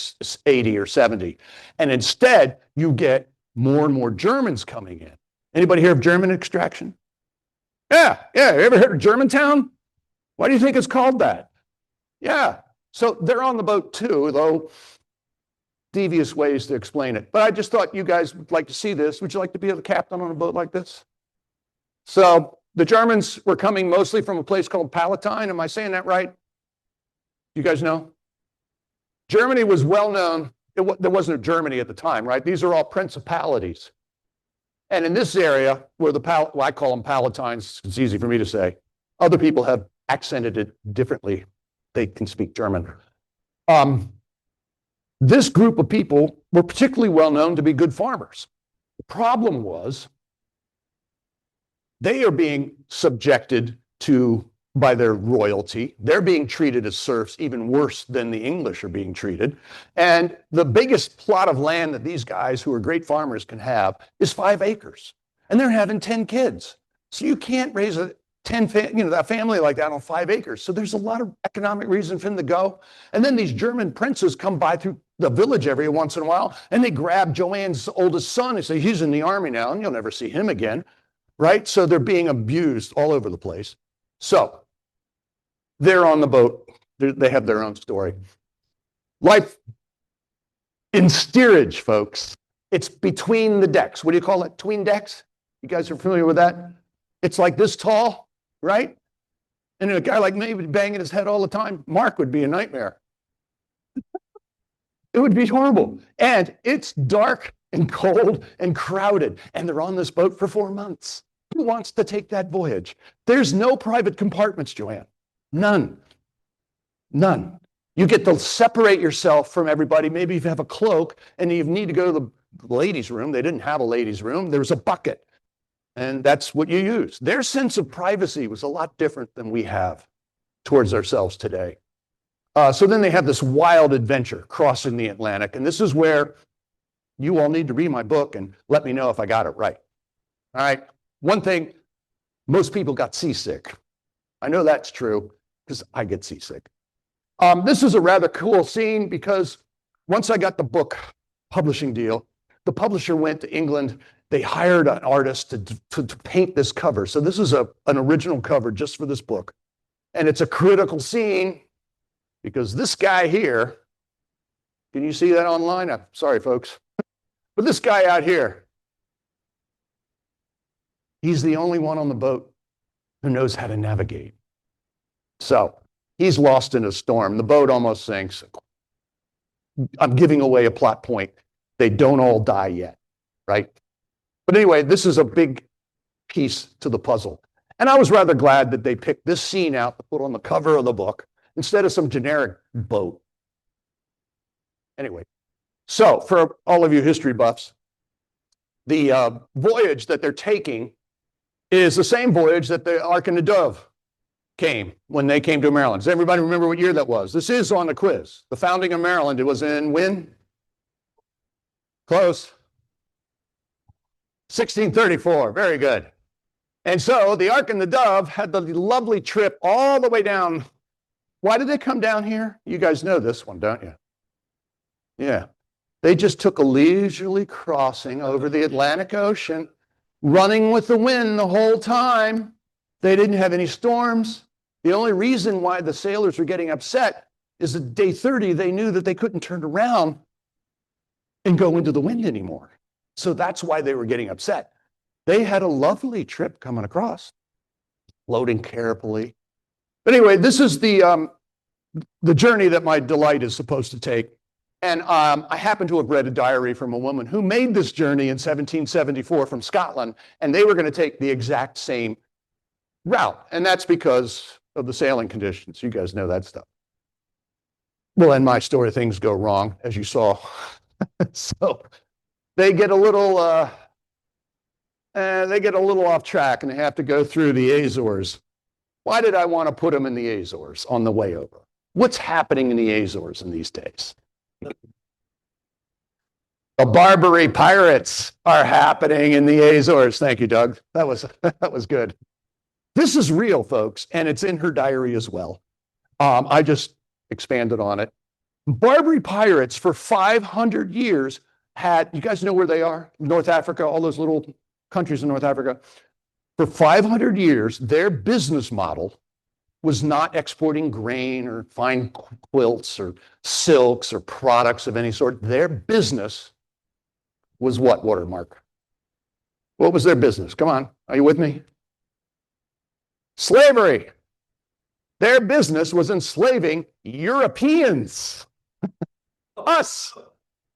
[SPEAKER 6] 80 or 70. And instead, you get more and more Germans coming in. Anybody hear of German extraction? Yeah. You ever heard of Germantown? Why do you think it's called that? Yeah. So they're on the boat too, though devious ways to explain it. But I just thought you guys would like to see this. Would you like to be the captain on a boat like this? So the Germans were coming mostly from a place called Palatine. Am I saying that right? You guys know? Germany was well known. There wasn't a Germany at the time, right? These are all principalities. And in this area, where I call them Palatines, it's easy for me to say. Other people have accented it differently. They can speak German. This group of people were particularly well known to be good farmers. The problem was they are being subjected to by their royalty. They're being treated as serfs, even worse than the English are being treated. And the biggest plot of land that these guys who are great farmers can have is 5 acres. And they're having 10 kids. So you can't raise a family like that on 5 acres. So there's a lot of economic reason for them to go. And then these German princes come by through the village every once in a while, and they grab Joanne's oldest son and say, he's in the army now, and you'll never see him again, right? So they're being abused all over the place. So they're on the boat. They have their own story. Life in steerage, folks. It's between the decks. What do you call it? Tween decks? You guys are familiar with that? It's like this tall, right? And a guy like me would be banging his head all the time. Mark would be a nightmare. It would be horrible. And it's dark and cold and crowded. And they're on this boat for 4 months. Who wants to take that voyage? There's no private compartments, Joanne. None. You get to separate yourself from everybody. Maybe you have a cloak and you need to go to the ladies' room. They didn't have a ladies' room. There was a bucket. And that's what you use. Their sense of privacy was a lot different than we have towards ourselves today. So then they have this wild adventure crossing the Atlantic. And this is where you all need to read my book and let me know if I got it right. All right. One thing, most people got seasick. I know that's true because I get seasick. This is a rather cool scene because once I got the book publishing deal, the publisher went to England. They hired an artist to paint this cover. So this is an original cover just for this book. And it's a critical scene because this guy here, can you see that online? I'm sorry, folks. But this guy out here, he's the only one on the boat who knows how to navigate. So he's lost in a storm. The boat almost sinks. I'm giving away a plot point. They don't all die yet, right? But anyway, this is a big piece to the puzzle. And I was rather glad that they picked this scene out to put on the cover of the book instead of some generic boat. Anyway, So for all of you history buffs, the voyage that they're taking is the same voyage that the Ark and the Dove came when they came to Maryland. Does everybody remember what year that was? This is on the quiz. The founding of Maryland, it was in when? Close. 1634. Very good. And so the Ark and the Dove had the lovely trip all the way down. Why did they come down here? You guys know this one, don't you? Yeah. They just took a leisurely crossing over the Atlantic Ocean, running with the wind the whole time. They didn't have any storms. The only reason why the sailors were getting upset is that day 30, they knew that they couldn't turn around and go into the wind anymore. So that's why they were getting upset. They had a lovely trip coming across, loading carefully. But anyway, this is the journey that my delight is supposed to take. And I happen to have read a diary from a woman who made this journey in 1774 from Scotland, and they were going to take the exact same route. And that's because of the sailing conditions. You guys know that stuff. Well, in my story, things go wrong, as you saw. So they get a little off track, and they have to go through the Azores. Why did I want to put them in the Azores on the way over? What's happening in the Azores in these days? The Barbary pirates are happening in the Azores. Thank you, Doug. That was good. This is real, folks, and it's in her diary as well. I just expanded on it. Barbary pirates for 500 years had, you guys know where they are? North Africa, all those little countries in North Africa. For 500 years, their business model was not exporting grain or fine quilts or silks or products of any sort. Their business was what, Watermark? What was their business? Come on, are you with me? Slavery. Their business was enslaving Europeans. Us.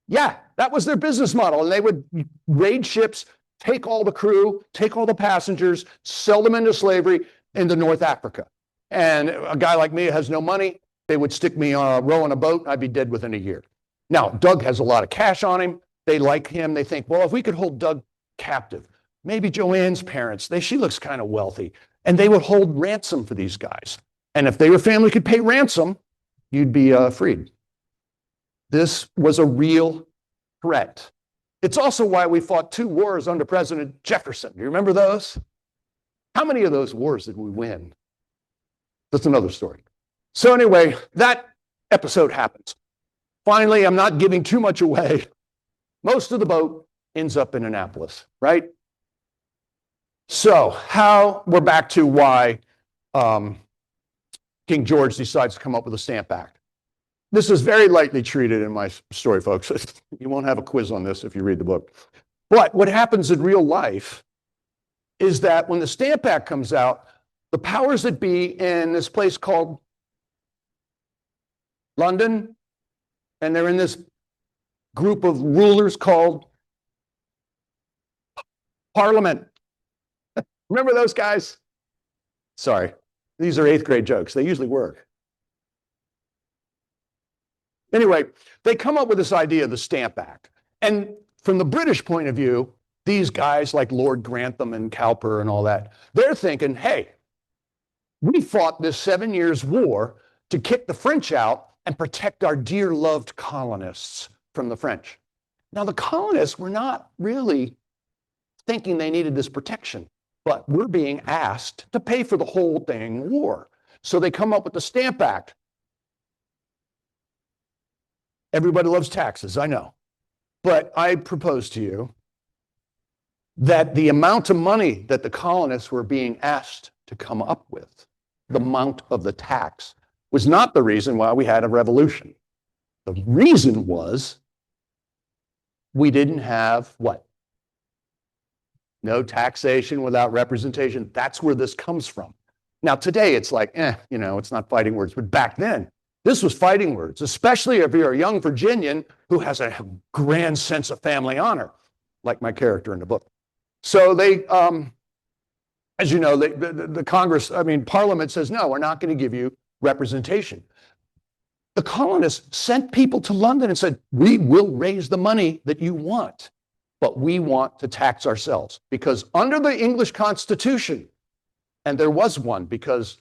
[SPEAKER 6] Yeah, that was their business model. And they would raid ships, take all the crew, take all the passengers, sell them into slavery into North Africa. And a guy like me has no money. They would stick me rowing a boat. I'd be dead within a year. Now, Doug has a lot of cash on him. They like him. They think, well, if we could hold Doug captive, maybe Joanne's parents, she looks kind of wealthy. And they would hold ransom for these guys. And if your family could pay ransom, you'd be freed. This was a real threat. It's also why we fought 2 wars under President Jefferson. Do you remember those? How many of those wars did we win? That's another story. So anyway, that episode happens. Finally, I'm not giving too much away. Most of the boat ends up in Annapolis, right? So we're back to why King George decides to come up with the Stamp Act. This is very lightly treated in my story, folks. You won't have a quiz on this if you read the book. But what happens in real life is that when the Stamp Act comes out, the powers that be in this place called London, and they're in this group of rulers called Parliament. Remember those guys? Sorry, these are 8th grade jokes. They usually work. Anyway, they come up with this idea of the Stamp Act. And from the British point of view, these guys like Lord Grantham and Cowper and all that, they're thinking, hey, we fought this 7 years war to kick the French out and protect our dear loved colonists from the French. Now, the colonists were not really thinking they needed this protection, but we're being asked to pay for the whole dang war. So they come up with the Stamp Act. Everybody loves taxes, I know. But I propose to you that the amount of money that the colonists were being asked to come up with, the amount of the tax, was not the reason why we had a revolution. The reason was we didn't have what? No taxation without representation. That's where this comes from. Now, today it's like, it's not fighting words. But back then, this was fighting words, especially if you're a young Virginian who has a grand sense of family honor, like my character in the book. So they, as you know, the Parliament says, no, we're not going to give you representation. the colonists sent people to London and said, we will raise the money that you want, but we want to tax ourselves. Because under the English Constitution, and there was one, because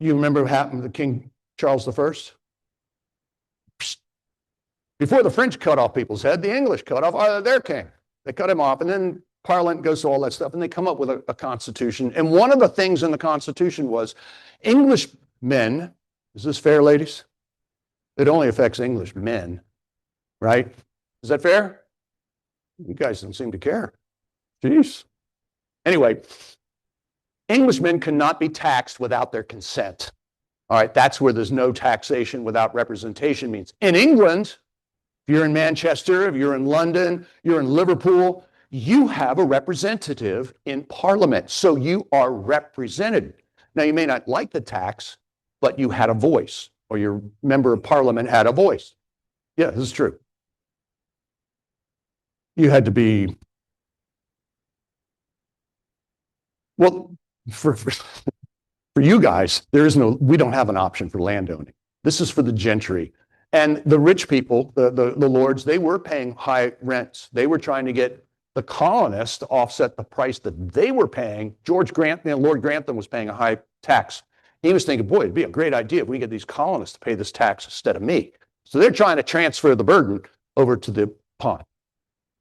[SPEAKER 6] you remember what happened to King Charles I? Before the French cut off people's head, the English cut off their king. They cut him off, and then Parliament goes to all that stuff, and they come up with a constitution. And one of the things in the Constitution was English men, is this fair, ladies? It only affects English men, right? Is that fair? You guys don't seem to care. Jeez. Anyway, Englishmen cannot be taxed without their consent. All right, that's where there's no taxation without representation means. In England, if you're in Manchester, if you're in London, you're in Liverpool, you have a representative in Parliament, so you are represented. Now, you may not like the tax, but you had a voice, or your member of Parliament had a voice. Yeah, this is true. You had to be, well, for you guys, we don't have an option for landowning. This is for the gentry. And the rich people, the lords, they were paying high rents. They were trying to get the colonists to offset the price that they were paying. Lord Grantham was paying a high tax. He was thinking, boy, it'd be a great idea if we get these colonists to pay this tax instead of me. So they're trying to transfer the burden over to the pond.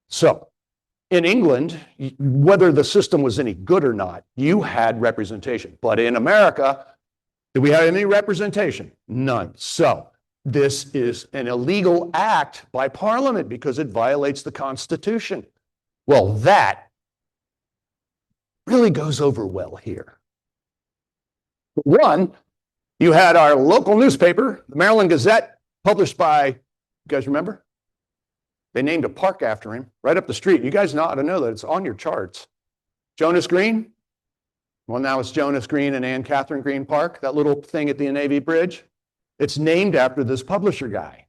[SPEAKER 6] So in England, whether the system was any good or not, you had representation. But in America, did we have any representation? None. So this is an illegal act by Parliament because it violates the Constitution. Well, that really goes over well here. One, you had our local newspaper, the Maryland Gazette, published by, you guys remember? They named a park after him right up the street. You guys ought to know that. It's on your charts. Jonas Green. Well, now it's Jonas Green and Anne Catherine Green Park, that little thing at the Navy Bridge. It's named after this publisher guy.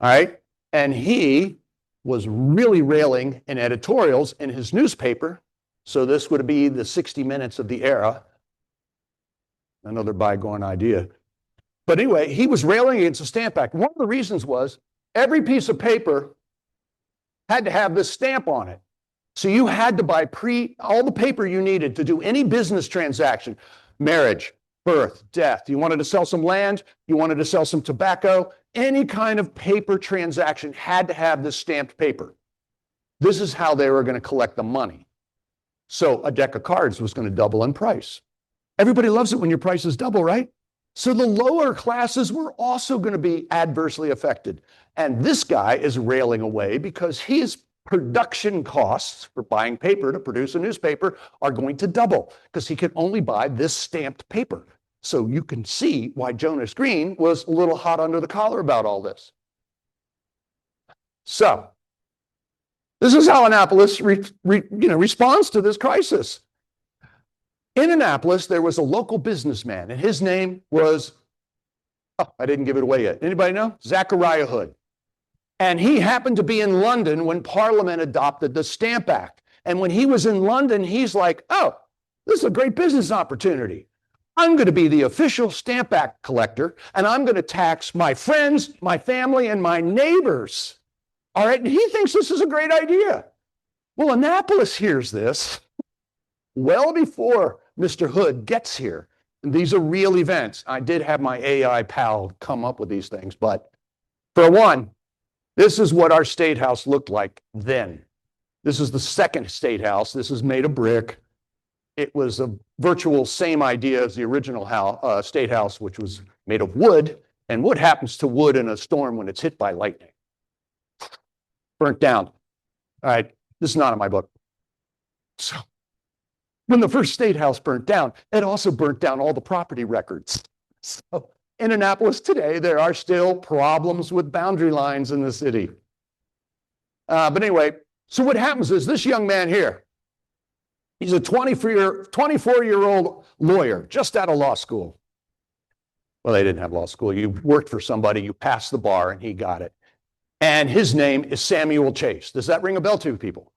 [SPEAKER 6] All right? And he was really railing in editorials in his newspaper. So this would be the 60 Minutes of the era. Another bygone idea. But anyway, he was railing against the Stamp Act. One of the reasons was every piece of paper had to have this stamp on it. So you had to buy all the paper you needed to do any business transaction, marriage, birth, death. You wanted to sell some land, you wanted to sell some tobacco, any kind of paper transaction had to have this stamped paper. This is how they were going to collect the money. So a deck of cards was going to double in price. Everybody loves it when your prices double, right? So the lower classes were also going to be adversely affected. And this guy is railing away because his production costs for buying paper to produce a newspaper are going to double because he can only buy this stamped paper. So you can see why Jonas Green was a little hot under the collar about all this. So this is how Annapolis responds to this crisis. In Annapolis, there was a local businessman, and his name was, I didn't give it away yet. Anybody know? Zachariah Hood. And he happened to be in London when Parliament adopted the Stamp Act. And when he was in London, he's like, oh, this is a great business opportunity. I'm going to be the official Stamp Act collector, and I'm going to tax my friends, my family, and my neighbors. All right, and he thinks this is a great idea. Well, Annapolis hears this well before Mr. Hood gets here. And these are real events. I did have my AI pal come up with these things, but for one, this is what our State House looked like then. This is the second State House. This is made of brick. It was a virtual same idea as the original State House, which was made of wood. And what happens to wood in a storm when it's hit by lightning? Burnt down. All right, this is not in my book. So when the first State House burnt down, it also burnt down all the property records. So in Annapolis today, there are still problems with boundary lines in the city. But anyway, so what happens is this young man here, he's a 24-year-old lawyer, just out of law school. Well, they didn't have law school. You worked for somebody, you passed the bar, and he got it. And his name is Samuel Chase. Does that ring a bell to people?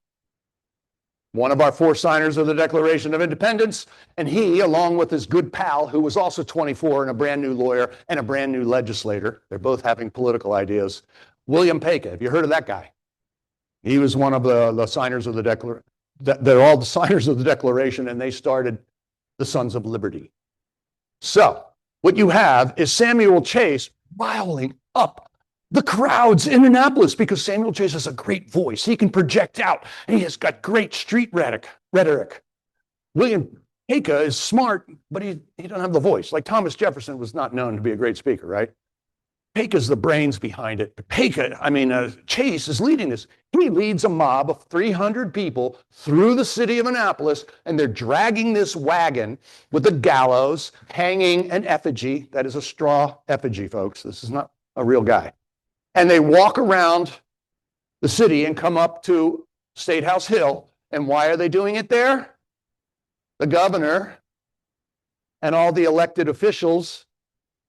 [SPEAKER 6] one of our 4 signers of the Declaration of Independence, and he, along with his good pal, who was also 24 and a brand new lawyer and a brand new legislator, they're both having political ideas, William Paca. Have you heard of that guy? He was one of the signers of the Declaration. They're all the signers of the Declaration, and they started the Sons of Liberty. So what you have is Samuel Chase riling up the crowds in Annapolis because Samuel Chase has a great voice. He can project out, and he has got great street rhetoric. William Paca is smart, but he doesn't have the voice. Like Thomas Jefferson was not known to be a great speaker, right? Paca's the brains behind it. Chase is leading this. He leads a mob of 300 people through the city of Annapolis, and they're dragging this wagon with a gallows, hanging an effigy. That is a straw effigy, folks. This is not a real guy. And they walk around the city and come up to State House Hill. And why are they doing it there? The governor and all the elected officials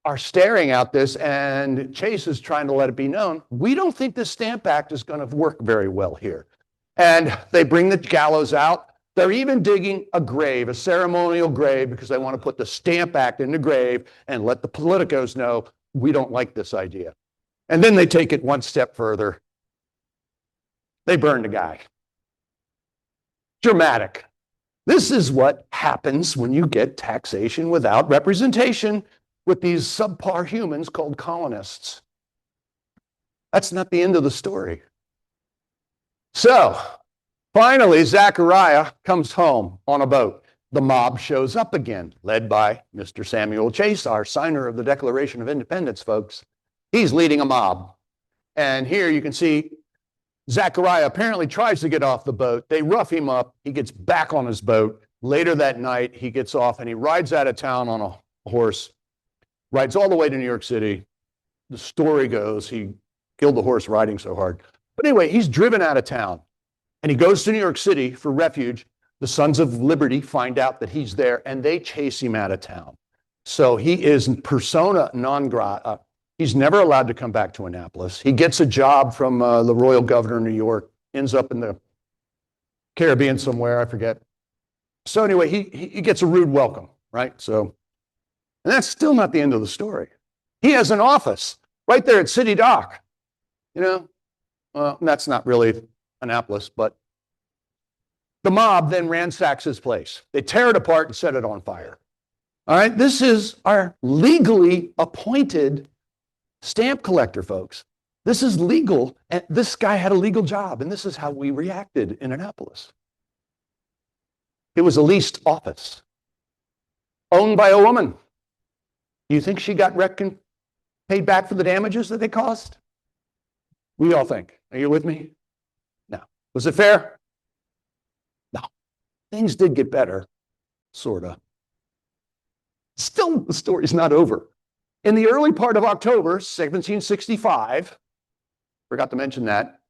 [SPEAKER 6] are staring at this, and Chase is trying to let it be known, we don't think this Stamp Act is going to work very well here. And they bring the gallows out. They're even digging a grave, a ceremonial grave, because they want to put the Stamp Act in the grave and let the politicos know we don't like this idea. And then they take it one step further. They burn the guy. Dramatic. This is what happens when you get taxation without representation with these subpar humans called colonists. That's not the end of the story. So, finally, Zechariah comes home on a boat. The mob shows up again, led by Mr. Samuel Chase, our signer of the Declaration of Independence, folks. He's leading a mob. And here you can see Zechariah apparently tries to get off the boat. They rough him up. He gets back on his boat. Later that night, he gets off and he rides out of town on a horse, rides all the way to New York City. The story goes he killed the horse riding so hard. But anyway, he's driven out of town and he goes to New York City for refuge. The Sons of Liberty find out that he's there and they chase him out of town. So he is persona non grata. He's never allowed to come back to Annapolis. He gets a job from the royal governor of New York, ends up in the Caribbean somewhere, I forget. So anyway, he gets a rude welcome, right? So, and that's still not the end of the story. He has an office right there at City Dock. Well, that's not really Annapolis, but the mob then ransacks his place. They tear it apart and set it on fire. All right, this is our legally appointed stamp collector, folks. This is legal, and this guy had a legal job, and this is how we reacted in Annapolis. It was a leased office, owned by a woman. Do you think she got paid back for the damages that they caused? We all think. Are you with me? No. Was it fair? No. Things did get better, sort of. Still, the story's not over. In the early part of October, 1765, forgot to mention that,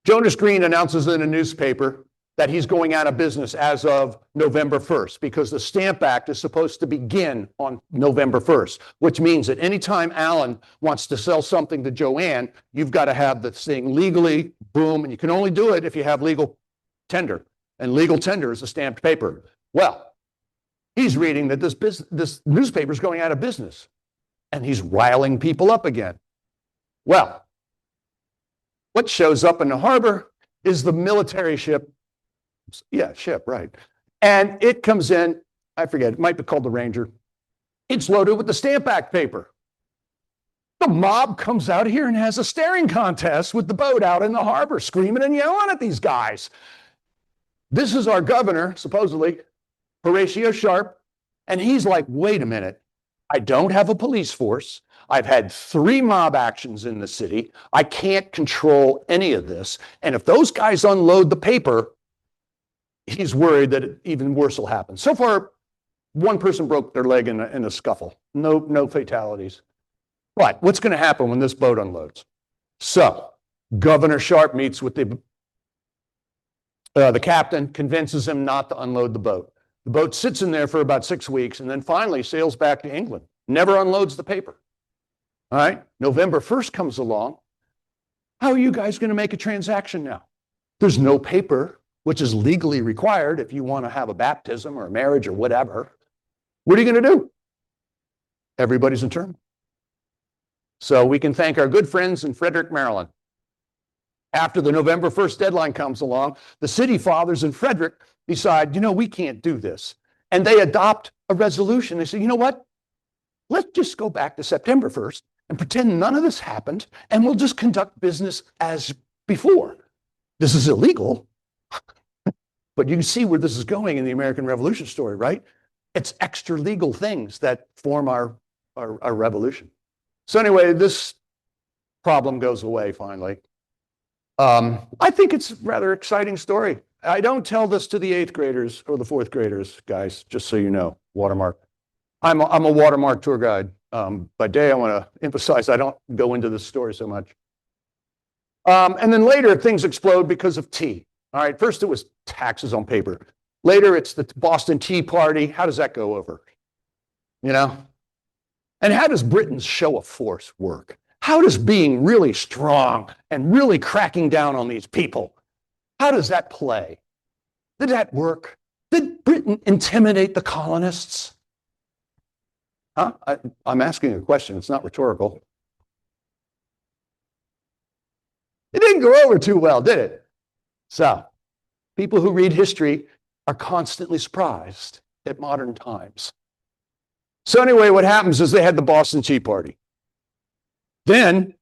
[SPEAKER 6] Jonas Green announces in a newspaper that he's going out of business as of November 1st because the Stamp Act is supposed to begin on November 1st, which means that anytime Alan wants to sell something to Joanne, you've got to have this thing legally, boom, and you can only do it if you have legal tender, and legal tender is a stamped paper. Well, he's reading that this newspaper is going out of business, and he's riling people up again. Well, what shows up in the harbor is the military ship. Yeah, ship, right. And it comes in, I forget, it might be called the Ranger. It's loaded with the Stamp Act paper. The mob comes out here and has a staring contest with the boat out in the harbor, screaming and yelling at these guys. This is our governor, supposedly, Horatio Sharp, and he's like, wait a minute, I don't have a police force. I've had 3 mob actions in the city. I can't control any of this. And if those guys unload the paper, he's worried that even worse will happen. So far, 1 person broke their leg in a scuffle. No fatalities. But what's going to happen when this boat unloads? So Governor Sharp meets with the captain, convinces him not to unload the boat. The boat sits in there for about 6 weeks and then finally sails back to England. Never unloads the paper. All right, November 1st comes along. How are you guys going to make a transaction now? There's no paper, which is legally required if you want to have a baptism or a marriage or whatever. What are you going to do? Everybody's in turmoil. So we can thank our good friends in Frederick, Maryland. After the November 1st deadline comes along, the city fathers in Frederick decide, we can't do this. And they adopt a resolution. They say, you know what? Let's just go back to September 1st and pretend none of this happened, and we'll just conduct business as before. This is illegal, but you can see where this is going in the American Revolution story, right? It's extra legal things that form our revolution. So anyway, this problem goes away finally. I think it's a rather exciting story. I don't tell this to the 8th graders or the 4th graders, guys, just so you know, watermark. I'm a watermark tour guide. By day, I want to emphasize I don't go into this story so much. And then later, things explode because of tea. All right, first it was taxes on paper. Later, it's the Boston Tea Party. How does that go over? And how does Britain's show of force work? How does being really strong and really cracking down on these people, how does that play? Did that work? Did Britain intimidate the colonists? Huh? I'm asking a question. It's not rhetorical. It didn't go over too well, did it? So, people who read history are constantly surprised at modern times. So anyway, what happens is they had the Boston Tea Party. Then,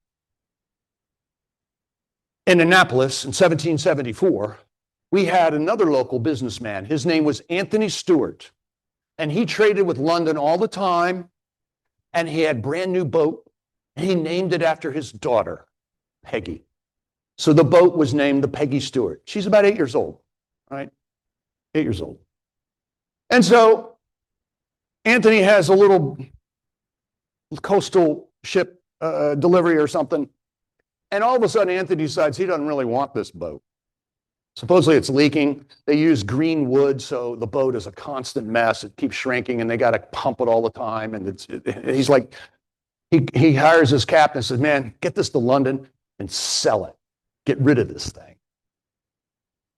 [SPEAKER 6] in Annapolis in 1774, we had another local businessman. His name was Anthony Stewart. And he traded with London all the time. And he had a brand new boat. And he named it after his daughter, Peggy. So the boat was named the Peggy Stewart. She's about 8 years old, right? 8 years old. And so Anthony has a little coastal ship delivery or something. And all of a sudden, Anthony decides he doesn't really want this boat. Supposedly it's leaking. They use green wood, so the boat is a constant mess. It keeps shrinking, and they got to pump it all the time. And he's like, he hires his captain and says, man, get this to London and sell it. Get rid of this thing.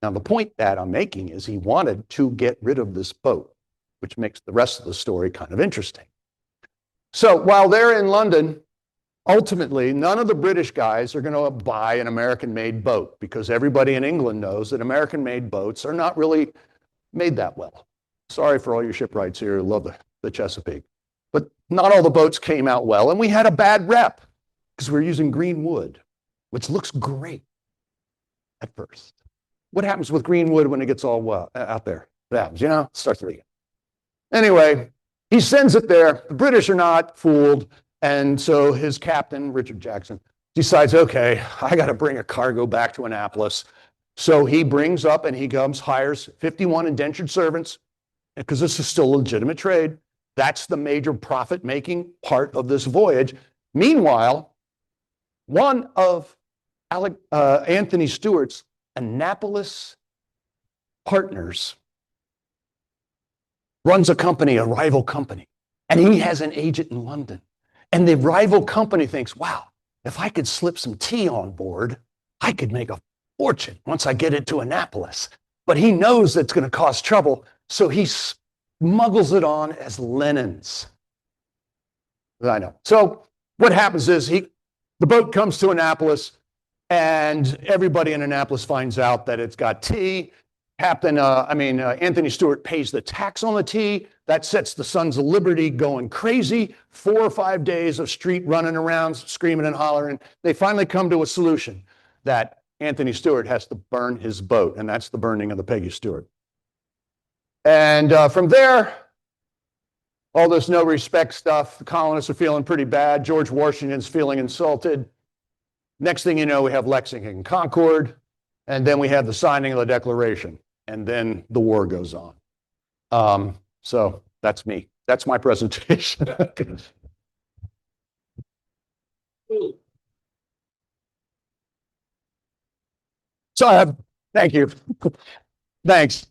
[SPEAKER 6] Now, the point that I'm making is he wanted to get rid of this boat, which makes the rest of the story kind of interesting. So while they're in London, ultimately, none of the British guys are going to buy an American-made boat because everybody in England knows that American-made boats are not really made that well. Sorry for all your shipwrights here who love the Chesapeake. But not all the boats came out well, and we had a bad rep because we were using green wood, which looks great at first. What happens with green wood when it gets all out there? What happens? It starts leaking. Anyway, he sends it there. The British are not fooled. And so his captain, Richard Jackson, decides, okay, I got to bring a cargo back to Annapolis. So he brings up and he hires 51 indentured servants, because this is still a legitimate trade. That's the major profit-making part of this voyage. Meanwhile, one of Anthony Stewart's Annapolis partners runs a company, a rival company, and he has an agent in London. And the rival company thinks, wow, if I could slip some tea on board, I could make a fortune once I get it to Annapolis. But he knows that's going to cause trouble, so he smuggles it on as linens. I know. So what happens is the boat comes to Annapolis, and everybody in Annapolis finds out that it's got tea. Anthony Stewart pays the tax on the tea. That sets the Sons of Liberty going crazy. 4 or 5 days of street running around, screaming and hollering. They finally come to a solution that Anthony Stewart has to burn his boat, and that's the burning of the Peggy Stewart. And from there, all this no respect stuff, the colonists are feeling pretty bad. George Washington's feeling insulted. Next thing you know, we have Lexington Concord, and then we have the signing of the Declaration, and then the war goes on. So that's me. That's my presentation. So thank you. Thanks.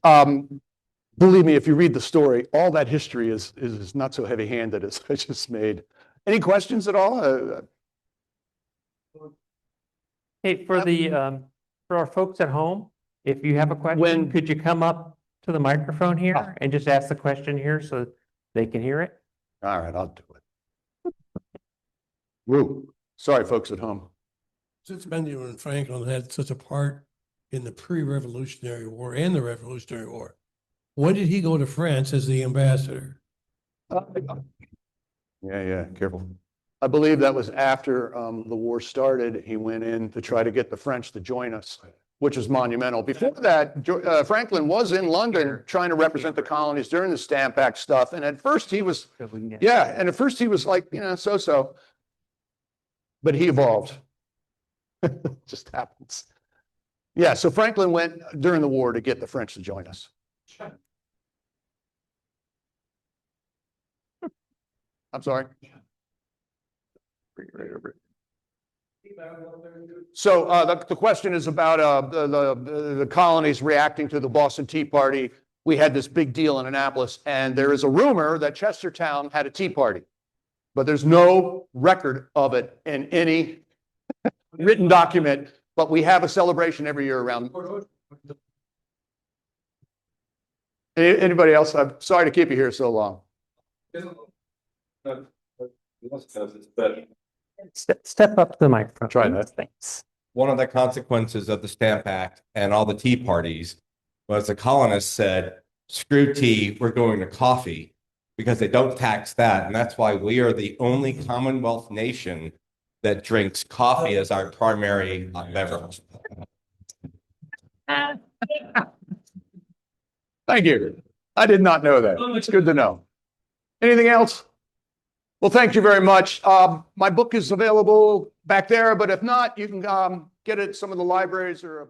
[SPEAKER 6] Believe me, if you read the story, all that history is not so heavy-handed as I just made. Any questions at all?
[SPEAKER 3] Hey, for our folks at home, if you have a question,
[SPEAKER 6] When-
[SPEAKER 3] could you come up to the microphone
[SPEAKER 6] Ah.
[SPEAKER 3] here and just ask the question here so they can hear it?
[SPEAKER 6] All right, I'll do it. Woo. Sorry, folks at home.
[SPEAKER 7] Since Benjamin Franklin had such a part in the pre-Revolutionary War and the Revolutionary War, when did he go to France as the ambassador?
[SPEAKER 6] Yeah, careful. I believe that was after the war started. He went in to try to get the French to join us, which was monumental. Before that, Franklin was in London trying to represent the colonies during the Stamp Act stuff. And at first he was, like, so-so. But he evolved. Just happens. Yeah, so Franklin went during the war to get the French to join us. I'm sorry. Right over it. So the question is about the colonies reacting to the Boston Tea Party. We had this big deal in Annapolis, and there is a rumor that Chestertown had a tea party, but there's no record of it in any written document. But we have a celebration every year around. Anybody else? I'm sorry to keep you here so long.
[SPEAKER 3] Step up to the microphone.
[SPEAKER 6] Try that.
[SPEAKER 3] Thanks.
[SPEAKER 4] One of the consequences of the Stamp Act and all the tea parties was the colonists said, screw tea, we're going to coffee, because they don't tax that. And that's why we are the only Commonwealth nation that drinks coffee as our primary beverage.
[SPEAKER 6] Thank you. I did not know that. It's good to know. Anything else? Well, thank you very much. My book is available back there, but if not, you can get it at some of the libraries or